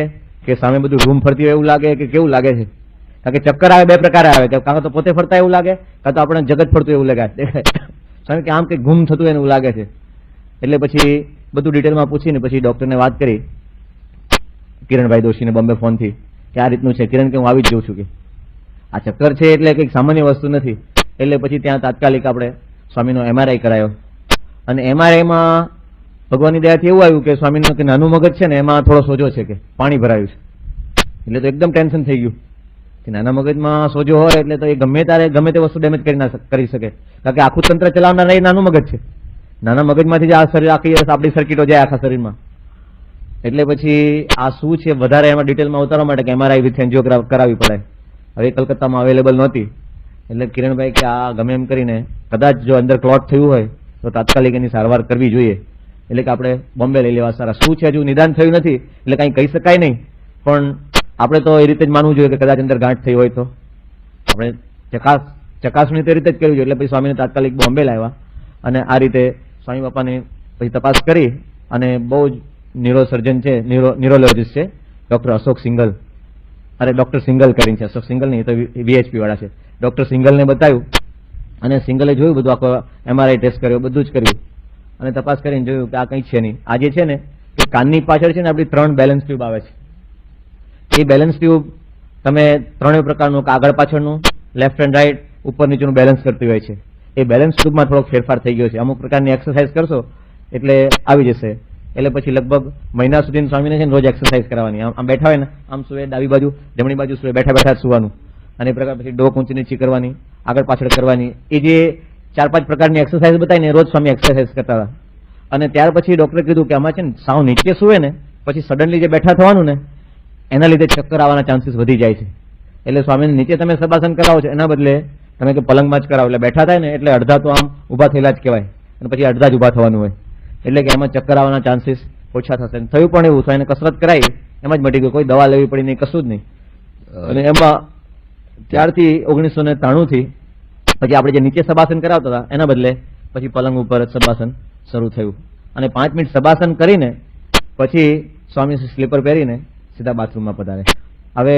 કે સામે બધું રૂમ ફરતી હોય એવું લાગે કે કેવું લાગે છે? કારણ કે ચક્કર આવે 2 પ્રકારે આવે, કે કાં તો પોતે ફરતા એવું લાગે, કાં તો આપણે જગત ફરતું એવું લાગે સ્વામી કે આમ કંઈક ગુમ થતું હોય એવું લાગે છે. એટલે પછી બધું ડિટેલમાં પૂછીને પછી ડોક્ટરને વાત કરી, કિરણભાઈ દોશીને બોમ્બે ફોનથી, કે આ રીતનું છે. કિરણ કે હું આવી જ જઉં છું કે આ ચક્કર છે એટલે કંઈક સામાન્ય વસ્તુ નથી. એટલે પછી ત્યાં તાત્કાલિક આપણે સ્વામીનો MRI કરાયો અને MRIમાં ભગવાનની દયાથી એવું આવ્યું કે સ્વામીનું કે નાનું મગજ છે ને એમાં થોડો સોજો છે, કે પાણી ભરાયું છે. એટલે તો એકદમ ટેન્શન થઈ ગયું કે નાના મગજમાં સોજો હોય એટલે તો એ ગમે ત્યારે ગમે તે વસ્તુ ડેમેજ કરી શકે. કારણ કે આખું તંત્ર ચલાવનાર એ નાનું મગજ છે. નાના મગજમાંથી જ આ શરીર આખી આપણી સર્કિટો જાય આખા શરીરમાં. એટલે પછી આ શું છે વધારે એમાં ડિટેલમાં ઉતારવા માટે કે MRI વિથ એન્જિયોગ્રાફ કરાવવી પડે. હવે કલકત્તામાં અવેલેબલ નહોતી. એટલે કિરણભાઈ કે આ ગમે એમ કરીને કદાચ જો અંદર ક્લોટ થયું હોય તો તાત્કાલિક એની સારવાર કરવી જોઈએ. એટલે કે આપણે બોમ્બે લઈ લેવા સારા. શું છે હજુ નિદાન થયું નથી એટલે કંઈ કહી શકાય નહીં, પણ આપણે તો એ રીતે જ માનવું જોઈએ કે કદાચ અંદર ગાંઠ થઈ હોય તો આપણે ચકાસણી તે રીતે જ કરવી જોઈએ. એટલે પછી સ્વામીને તાત્કાલિક બોમ્બે લાવ્યા અને આ રીતે સ્વામી બાપાની પછી તપાસ કરી અને બહુ જ ન્યુરોસર્જન છે, ન્યુરોલોજીસ્ટ છે ડોક્ટર અશોક સિંગલ, અરે ડોક્ટર સિંગલ કરીને છે, અશોક સિંગલ નહીં, તો VHP વાળા છે. ડોક્ટર સિંગલને બતાવ્યું અને સિંગલે જોયું બધું, આખો MRI ટેસ્ટ કર્યો, બધું જ કર્યું અને તપાસ કરીને જોયું કે આ કંઈ છે નહીં. આ જે છે ને કે કાનની પાછળ છે ને આપણી 3 બેલેન્સ ટ્યુબ આવે છે, એ બેલેન્સ ટ્યુબ તમે ત્રણેય પ્રકારનું, આગળ પાછળનું, લેફ્ટ એન્ડ રાઈટ, ઉપર નીચેનું બેલેન્સ કરતી હોય છે. એ બેલેન્સ ટ્યુબમાં થોડોક ફેરફાર થઈ ગયો છે. અમુક પ્રકારની એક્સરસાઇઝ કરશો એટલે આવી જશે. એટલે પછી લગભગ મહિના સુધી સ્વામીને છે ને રોજ એક્સરસાઇઝ કરવાની. આમ બેઠા હોય ને, આમ સુવે, ડાબી બાજુ જમણી બાજુ સુવે, બેઠા બેઠા સુવાનું, અને એ પ્રકાર પછી ડોક ઊંચી નીચી કરવાની, આગળ પાછળ કરવાની. એ જે 4-5 પ્રકારની એક્સરસાઇઝ બતાવીને રોજ સ્વામી એક્સરસાઇઝ કરતા હતા. અને ત્યાર પછી ડોક્ટરે કીધું કે આમાં છે ને સાવ નીચે સુવે ને પછી સડનલી જે બેઠા થવાનું ને એના લીધે ચક્કર આવવાના ચાન્સીસ વધી જાય છે. એટલે સ્વામીને નીચે તમે સબાસન કરાવો છો એના બદલે તમે કે પલંગમાં જ કરાવો. એટલે બેઠા થાય ને એટલે અડધા તો આમ ઊભા થયેલા જ કહેવાય, અને પછી અડધા જ ઊભા થવાનું હોય. એટલે કે એમાં ચક્કર આવવાના ચાન્સીસ ઓછા થશે. થયું પણ એવું, તો એને કસરત કરાવી એમ જ મટી ગયું, કોઈ દવા લેવી પડી નહીં, કશું જ નહીં. અને એમાં ત્યારથી 1993 પછી આપણે જે નીચે સબાસન કરાવતા હતા એના બદલે પછી પલંગ ઉપર સબાસન શરૂ થયું. અને 5 મિનિટ સબાસન કરીને પછી સ્વામી સ્લીપર પહેરીને સીધા બાથરૂમમાં પધારે. હવે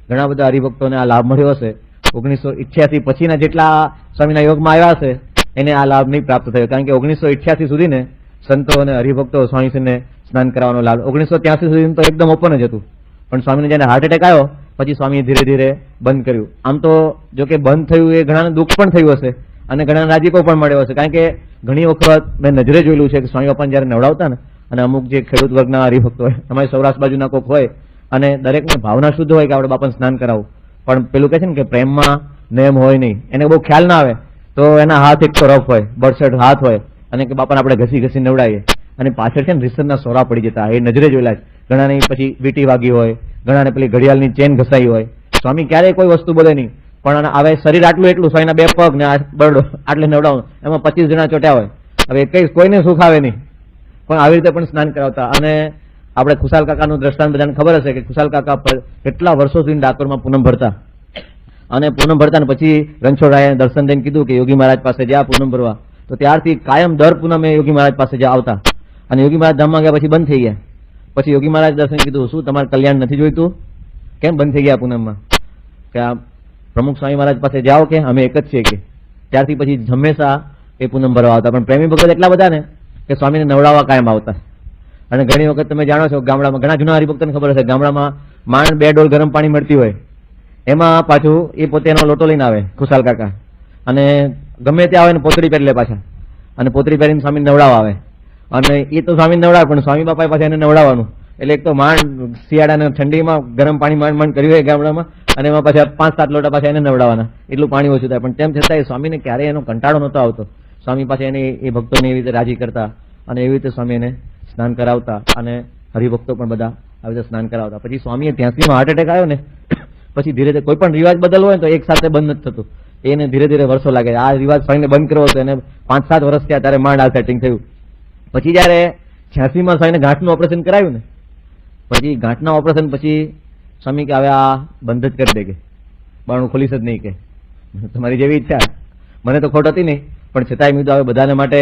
ઘણા બધા હરિભક્તોને આ લાભ મળ્યો હશે. 1988 પછીના જેટલા સ્વામીના યોગમાં આવ્યા હશે એને આ લાભ નહીં પ્રાપ્ત થયો, કારણ કે 1988 સુધીને સંતો અને હરિભક્તો સ્વામીને સ્નાન કરાવવાનો લાભ. 1983 સુધી તો એકદમ ઓપન જ હતું, પણ સ્વામીને જ્યારે હાર્ટ એટેક આવ્યો પછી સ્વામીએ ધીરે ધીરે બંધ કર્યું. આમ તો જો કે બંધ થયું એ ઘણાને દુઃખ પણ થયું હશે અને ઘણા રાજીપો પણ મળ્યો હશે, કારણ કે ઘણી વખત મેં નજરે જોયેલું છે કે સ્વામી બાપાને જયારે નવડાવતા ને, અને અમુક જે ખેડૂત વર્ગના હરિભક્તો હોય, અમારી સૌરાષ્ટ્ર બાજુના કોક હોય, અને દરેકને ભાવના શુદ્ધ હોય કે આપણે બાપાને સ્નાન કરાવવું, પણ પેલું કહે છે ને કે પ્રેમમાં નેમ હોય નહીં, એને બહુ ખ્યાલ ના આવે તો એના હાથ એક તો રફ હોય, બરછટ હાથ હોય, અને કે બાપાને આપણે ઘસી ઘસી નવડાવીએ અને પાછળ છે ને રીસરના સોરા પડી જતા. એ નજરે જોયેલા છે. ઘણાને પછી વીંટી વાગી હોય, ઘણાને પેલી ઘડિયાળની ચેન ઘસાઈ હોય. સ્વામી ક્યારેય કોઈ વસ્તુ બોલે નહીં, પણ હવે શરીર આટલું એટલું, સ્વામીના 2 પગ ને આ બરડો આટલે નવડાવવાનું, એમાં 25 જણા ચોટ્યા હોય. હવે કઈ કોઈને સુખ આવે નહીં, પણ આવી રીતે પણ સ્નાન કરાવતા. અને આપણે ખુશાલ કાકાનું દ્રષ્ટાંત બધાને ખબર હશે કે ખુશાલ કાકા કેટલા વર્ષો સુધી ડાકોરમાં પૂનમ ભરતા, અને પૂનમ ભરતા ને પછી રણછોડરાયે દર્શન દઈને કીધું કે યોગી મહારાજ પાસે જા પૂનમ ભરવા. તો ત્યારથી કાયમ દર પૂનમે યોગી મહારાજ પાસે આવતા, અને યોગી મહારાજ ધામમાં ગયા પછી બંધ થઈ ગયા. પછી યોગી મહારાજ દર્શન કીધું, શું તમારે કલ્યાણ નથી જોઈતું, કેમ બંધ થઈ ગયા પૂનમમાં? કે આ પ્રમુખ સ્વામી મહારાજ પાસે જાઓ કે અમે એક જ છીએ કે. ત્યારથી પછી હંમેશા એ પૂનમ ભરવા આવતા. પણ પ્રેમી ભગત એટલા બધા ને કે સ્વામીને નવડાવવા કાયમ આવતા. અને ઘણી વખત તમે જાણો છો ગામડામાં ઘણા જૂના હરિભક્તોને ખબર હશે, ગામડામાં માંડ 2 ડોલ ગરમ પાણી મળતી હોય, એમાં પાછું એ પોતે એનો લોટો લઈને આવે ખુશાલ કાકા, અને ગમે ત્યાં આવે ને પોતરી પહેરી લે પાછા, અને પોતરી પહેરીને સ્વામીને નવડાવવા આવે. અને એ તો સ્વામીને નવડાવે, પણ સ્વામી બાપાએ પાછા એને નવડાવવાનું. એટલે એક તો માંડ શિયાળાને ઠંડીમાં ગરમ પાણી માંડ કર્યું હોય ગામડામાં, અને એમાં પાછા 5-7 લોટા પાછા એને નવડાવવાના, એટલું પાણી ઓછું થાય. પણ તેમ છતાં એ સ્વામીને ક્યારેય એનો કંટાળો નહોતો આવતો. સ્વામી પાસે એને એ ભક્તોને એવી રીતે રાજી કરતા, અને એવી રીતે સ્વામી એને સ્નાન કરાવતા, અને હરિભક્તો પણ બધા આવી રીતે સ્નાન કરાવતા. પછી સ્વામીએ 83માં હાર્ટ એટેક આવ્યો ને પછી ધીરે ધીરે કોઈ પણ રિવાજ બદલવો હોય તો એક સાથે બંધ નથી થતું, એને ધીરે ધીરે વર્ષો લાગે. આ રિવાજ સ્વામીને બંધ કરવો હતો એને 5-7 વર્ષ થયા ત્યારે માંડ આ સેટિંગ થયું. પછી જયારે 86માં સ્વામીને ગાંઠનું ઓપરેશન કરાવ્યું ને, પછી ગાંઠના ઓપરેશન પછી સ્વામી કે હવે આ બંધ જ કરી દે, કે બારણું ખોલીશ જ નહીં, કે તમારી જેવી ઈચ્છા. મને તો ખોટ હતી નહીં, પણ છતાંય મેં તો હવે બધાને માટે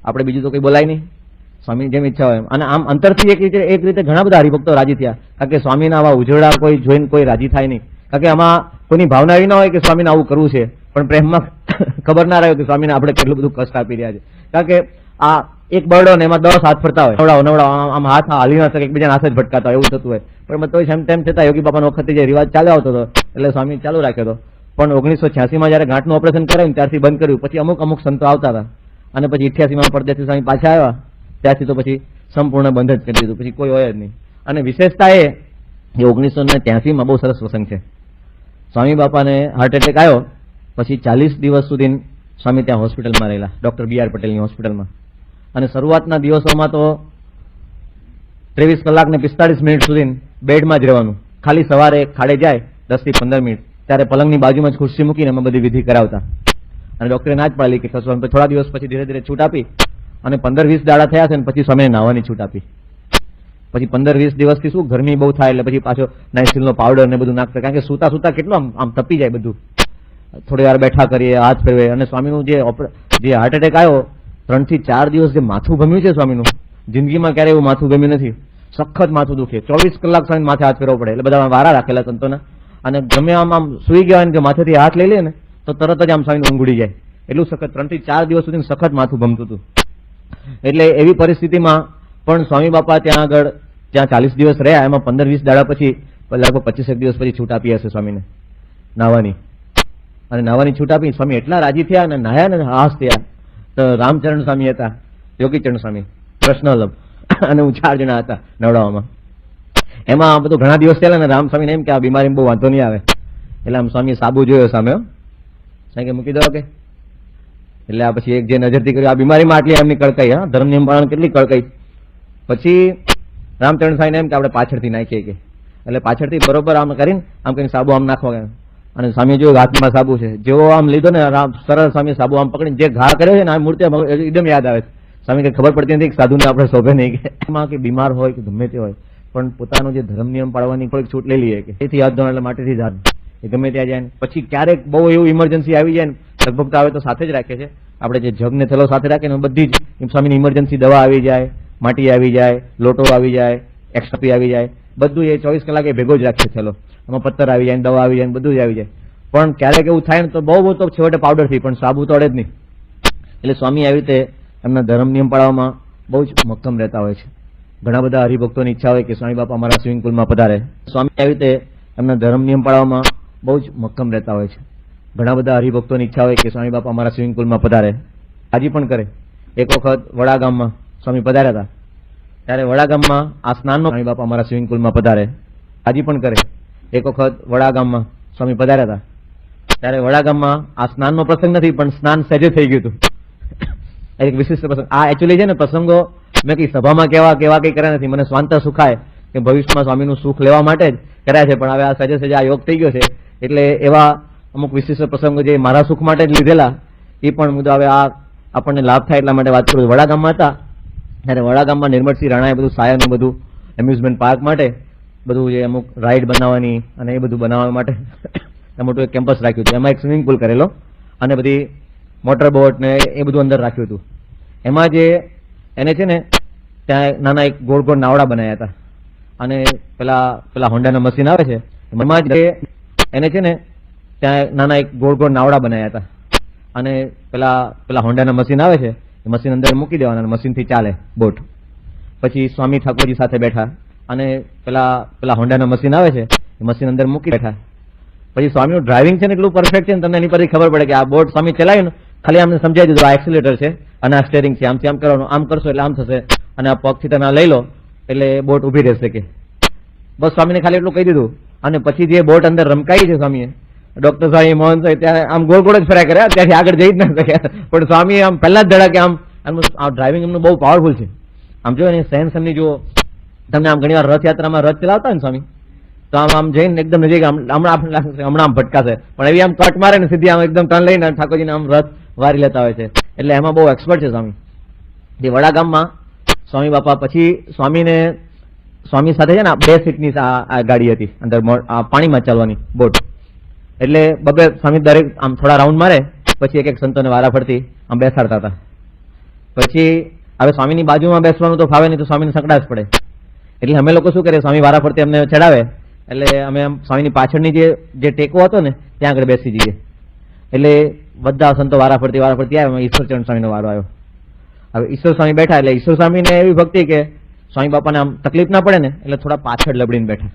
આપણે બીજું તો કંઈ બોલાય નહીં, સ્વામી જેમ ઈચ્છા હોય. અને આમ અંતરથી એક રીતે ઘણા બધા હરિભક્તો રાજી થયા, કારણ કે સ્વામીના આવા ઉજળા કોઈ જોઈને કોઈ રાજી થાય નહીં. કારણ કે આમાં કોઈની ભાવના એવી ના હોય કે સ્વામીને આવું કરવું છે, પણ પ્રેમમાં ખબર ના રહ્યો કે સ્વામીને આપણે કેટલું બધું કષ્ટ આપી રહ્યા છે. કારણ કે આ એક બરડો ને એમાં 10 હાથ ફરતા હોય, નવડાવો આમ હાથ હાલી ના શકે, એકબીજાના હાથ જ ભટકાતા હોય, એવું થતું હોય. પણ તો તેમ છતાં યોગી બાપાનો વખતે જે રિવાજ ચાલ્યો આવતો હતો એટલે સ્વામી ચાલુ રાખ્યો હતો. પણ 1986માં જયારે ગાંઠનું ઓપરેશન કરાવ્યું ત્યારથી બંધ કર્યું. પછી અમુક સંતો આવતા હતા, અને પછી 88માં પરદેશી સ્વામી પાછા આવ્યા, ત્યારથી તો પછી સંપૂર્ણ બંધ જ કરી દીધું, પછી કોઈ હોય જ નહીં. અને વિશેષતા એ 1983માં બહુ સરસ પ્રસંગ છે. સ્વામી બાપાને હાર્ટ એટેક આવ્યો પછી 40 દિવસ સુધી સ્વામી ત્યાં હોસ્પિટલમાં રહેલા, ડોક્ટર B.R. પટેલની હોસ્પિટલમાં. અને શરૂઆતના દિવસોમાં તો 23 કલાક ને 45 મિનિટ સુધી બેડમાં જ રહેવાનું. ખાલી સવારે ખાડે જાય 10 થી 15 મિનિટ, ત્યારે પલંગની બાજુમાં જ ખુરશી મૂકીને અમે બધી વિધિ કરાવતા. અને ડોક્ટરે ના જ પાડેલી કે થોડા દિવસ પછી ધીરે ધીરે છૂટ આપી, અને 15-20 દાડા થયા છે ને પછી સ્વામીને નાહવાની છૂટ આપી. પછી 15-20 દિવસથી શું ગરમી બહુ થાય એટલે પછી પાછો નાઇસિલનો પાવડર ને બધું નાખતા, કારણ કે સૂતા સૂતા કેટલું આમ તપી જાય બધું. થોડી વાર બેઠા કરીએ, હાથ ફેરવે. અને સ્વામીનું જે હાર્ટ એટેક આવ્યો 3 થી 4 દિવસ જે માથું ભમ્યું છે સ્વામીનું, જિંદગીમાં ક્યારે એવું માથું ભમ્યું નથી. સખત માથું દુખે, 24 કલાક સ્વામી માથે હાથ ફેરવો પડે. એટલે બધા વારા રાખેલા સંતોના, અને ગમે આમ સુઈ ગયા કે માથેથી હાથ લઈ લે ને તો તરત જ આમ સ્વામીને ઊંઘ ઉડી જાય, એટલું સખત 3 થી 4 દિવસ સુધી સખત માથું ભમતું હતું. એટલે એવી પરિસ્થિતિમાં પણ સ્વામી બાપા ત્યાં 40 દિવસ રહ્યા, એમાં 15-20 દાડા પછી લગભગ 25 દિવસ પછી છૂટ આપી હશે સ્વામીને નાહવાની, અને નાહવાની છૂટ આપી સ્વામી એટલા રાજી થયા અને નાહ્યા ને હાસ થયા. તો રામચરણ સ્વામી હતા, યોગીચરણ સ્વામી, કૃષ્ણવલ્લભ અને હું 4 જણા હતા નવડાવવામાં. એમાં બધું ઘણા દિવસ થયેલા ને રામ સ્વામીને એમ કે આ બીમારીમાં બહુ વાંધો નહીં આવે, એટલે આમ સ્વામી સાબુ જોયો સામે, કે મૂકી દો કે. એટલે આ પછી એક જે નજરથી કર્યું આ બીમારીમાં આટલી એમની કડકાઈ, હા ધર્મ નિયમ પાલન કેટલી કડકાઈ. પછી રામચરણ સ્વામીને એમ કે આપણે પાછળથી નાખીએ કે, એટલે પાછળથી બરોબર આમ કરીને આમ કરીને સાબુ આમ નાખવા ગયા. અને સ્વામી જોયું હાથમાં સાબુ છે, જેવો આમ લીધો ને સરળ સ્વામી સાબુ આમ પકડીને જે ઘા કર્યો છે ને આ મૂર્તિ એકદમ યાદ આવે છે. સ્વામી કે ખબર પડતી નથી કે સાધુને આપણે શોભે નહીં કે એમાં કે બીમાર હોય કે ગમે તે હોય પણ પોતાનો જે ધર્મ નિયમ પાળવાની થોડીક છૂટ લઈ લઈએ કે એથી હાથ ધોવા એટલે માટેથી જ હાથ એ ગમે ત્યાં જાય. પછી ક્યારેક બહુ એવું ઇમરજન્સી આવી જાય ને, લગભગ તો આવે તો સાથે જ રાખે છે, આપણે જે જગને થેલો સાથે રાખે ને બધી જ સ્વામીની ઇમરજન્સી દવા આવી જાય, માટી આવી જાય, લોટો આવી જાય, એક્સ્ટ્રા આવી જાય, બધું એ 24 કલાકે ભેગો જ રાખે થેલો. એમાં પથ્થર આવી જાય, દવા આવી જાય, બધું જ આવી જાય. પણ ક્યારેક એવું થાય ને તો બહુ તો છેવટે પાવડર થી, પણ સાબુ તો અડે જ નહીં. એટલે સ્વામી આવી રીતે એમના ધર્મ નિયમ પાળવામાં બહુ જ મક્કમ રહેતા હોય છે. ઘણા બધા હરિભક્તોની ઈચ્છા હોય કે સ્વામી બાપા અમારા સ્વિમિંગ પુલમાં પધારે. સ્વામી આવી રીતે એમના ધર્મ નિયમ પાળવામાં બહુ જ મક્કમ રહેતા હોય છે. ઘણા બધા હરિભક્તોની ઈચ્છા હોય કે સ્વામી બાપા અમારા સ્વિમિંગ પુલમાં પધારે, હાજી પણ કરે. એક વખત વડાગામમાં સ્વામી પધાર્યા હતા, ત્યારે વડાગામમાં આ સ્નાનનો સ્વામી બાપા અમારા સ્વિમિંગ પુલમાં પધારે, હાજી પણ કરે. એક વખત વડાગામમાં સ્વામી પધાર્યા હતા, ત્યારે વડાગામમાં આ સ્નાનનો પ્રસંગ નથી પણ સ્નાન સહેજે થઈ ગયું હતું. એક વિશિષ્ટ પ્રસંગ આ એકચ્યુઅલી છે ને, પ્રસંગો મેં કઈ સભામાં કેવા કઈ કર્યા નથી, મને સ્વાંત સુખાય કે ભવિષ્યમાં સ્વામીનું સુખ લેવા માટે જ કર્યા છે. પણ હવે આ સહેજે આ યોગ થઈ ગયો છે એટલે એવા અમુક વિશિષ્ટ પ્રસંગો જે મારા સુખ માટે જ લીધેલા એ પણ મુદ્દો હવે આ આપણને લાભ થાય એટલા માટે વાત કરું. વડાગામમાં હતા ત્યારે વડાગામમાં નિર્મળસિંહ રાણાએ બધું સાયરનું બધું એમ્યુઝમેન્ટ પાર્ક માટે બધું જે અમુક રાઈડ બનાવવાની અને એ બધું બનાવવા માટે મોટું એક કેમ્પસ રાખ્યું હતું. એમાં એક સ્વિમિંગ પુલ કરેલો અને બધી મોટર બોટ ને એ બધું અંદર રાખ્યું હતું. એમાં જે એને છે ને ત્યાં નાના એક ગોળ ગોળ નાવડા બનાવ્યા હતા અને પેલા હોન્ડાના મશીન આવે છે એમાં જ એને છે ને ત્યાં નાના એક ગોળ ગોળ નાવડા બનાવ્યા હતા અને પેલા હોન્ડાના મશીન આવે છે એ મશીન અંદર મૂકી દેવાના, મશીનથી ચાલે બોટ. પછી સ્વામી ઠાકોરજી સાથે બેઠા અને પેલા હોન્ડાના મશીન આવે છે એ મશીન અંદર મૂકી બેઠા. પછી સ્વામીનું ડ્રાઇવિંગ છે ને એટલું પરફેક્ટ છે ને તમને એની પરથી ખબર પડે કે આ બોટ સ્વામી ચલાવ્યું ને ખાલી આમને સમજાવી દીધું આ એક્સિલેટર છે અને આ સ્ટેરિંગ છે, આમથી આમ કરવાનું, આમ કરશો એટલે આમ થશે અને આ પગથી તમે લઈ લો એટલે બોટ ઉભી રહેશે કે બસ. સ્વામીને ખાલી એટલું કહી દીધું અને પછી જે બોટ અંદર રમકાઈ છે સ્વામીએ, ડોક્ટર સાહેબ, મોહન સાહેબ ત્યાં આમ ગોળ ગોળ જ ફર્યા કર્યા, ત્યાંથી આગળ જઈ જ ના શક્યા. પણ સ્વામી આમ પહેલા જ ધડા કે આમ ડ્રાઇવિંગ એમનું બહુ પાવરફુલ છે. આમ જો ને સહેન એમની જો તમને આમ ઘણી વાર રથયાત્રામાં રથ ચલાવતા હોય ને સ્વામી તો આમ જઈને એકદમ નજીક હમણાં આમ ભટકાશે પણ એવી આમ કટ મારે ને સીધી આમ એકદમ ટર્ન લઈને ઠાકોરજીને આમ રથ વારી લેતા હોય છે. એટલે એમાં બહુ એક્સપર્ટ છે સ્વામી. જે વડાગામમાં સ્વામી બાપા પછી સ્વામી સાથે છે ને 2 સીટની ગાડી હતી અંદર પાણીમાં ચાલવાની બોટ. એટલે બબે સ્વામી દરેક આમ થોડા રાઉન્ડ મારે પછી એક સંતોને વારા ફરતી આમ બેસાડતા હતા. પછી હવે સ્વામીની બાજુમાં બેસવાનું તો ફાવે નહીં તો સ્વામીને સંકડાશ પડે. એટલે અમે લોકો શું કરીએ, સ્વામી વારા ફરતી અમને ચડાવે એટલે અમે આમ સ્વામીની પાછળની જે ટેકો હતો ને ત્યાં આગળ બેસી જઈએ. એટલે બધા સંતો વારા ફરતી આવ્યા. ઈશ્વરચરણ સ્વામીનો વારો આવ્યો. હવે ઈશ્વર સ્વામી બેઠા એટલે ઈશ્વર સ્વામીને એવી ભક્તિ કે સ્વામી બાપાને આમ તકલીફ ના પડે ને એટલે થોડા પાછળ લબડીને બેઠા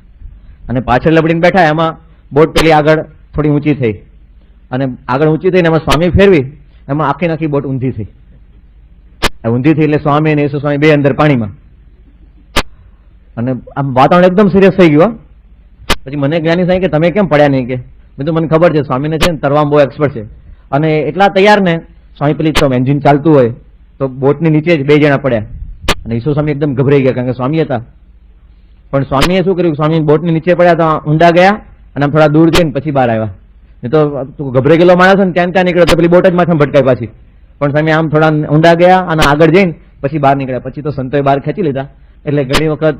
અને પાછળ લબડીને બેઠા. એમાં બોટ પેલી આગળ થોડી ઊંચી થઈ અને આગળ ઊંચી થઈને એમાં સ્વામી ફેરવી એમાં આખી બોટ ઊંધી થઈ. ઊંધી થઈ એટલે સ્વામી અને ઈશ્વર સ્વામી બે અંદર પાણીમાં અને આમ વાતાવરણ એકદમ સિરિયસ થઈ ગયું. પછી મને જ્ઞાની સાહેબ કે તમે કેમ પડ્યા નહીં કે મેં તો મને ખબર છે સ્વામીને છે ને તરવામાં બહુ એક્સપર્ટ છે અને એટલા તૈયાર ને સ્વામી પેલી તો એન્જિન ચાલતું હોય તો બોટની નીચે જ 2 જણા પડ્યા અને ઈશ્વર સ્વામી એકદમ ગભરાઈ ગયા કારણ કે સ્વામી હતા. પણ સ્વામીએ શું કર્યું, સ્વામી બોટની નીચે પડ્યા તો ઊંડા ગયા અને આમ થોડા દૂર જઈને પછી બહાર આવ્યા. નહીં તો ગભરાઈ ગયેલો માણસ ને ત્યાં નીકળ્યો તો પેલી બોટ જ માથે ભટકાઈ પાછી. પણ સ્વામી આમ થોડા ઊંડા ગયા અને આગળ જઈને પછી બહાર નીકળ્યા. પછી તો સંતોએ બહાર ખેંચી લીધા. એટલે ઘણી વખત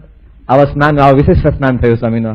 આવા વિશિષ્ટ સ્નાન થયું સ્વામીનો.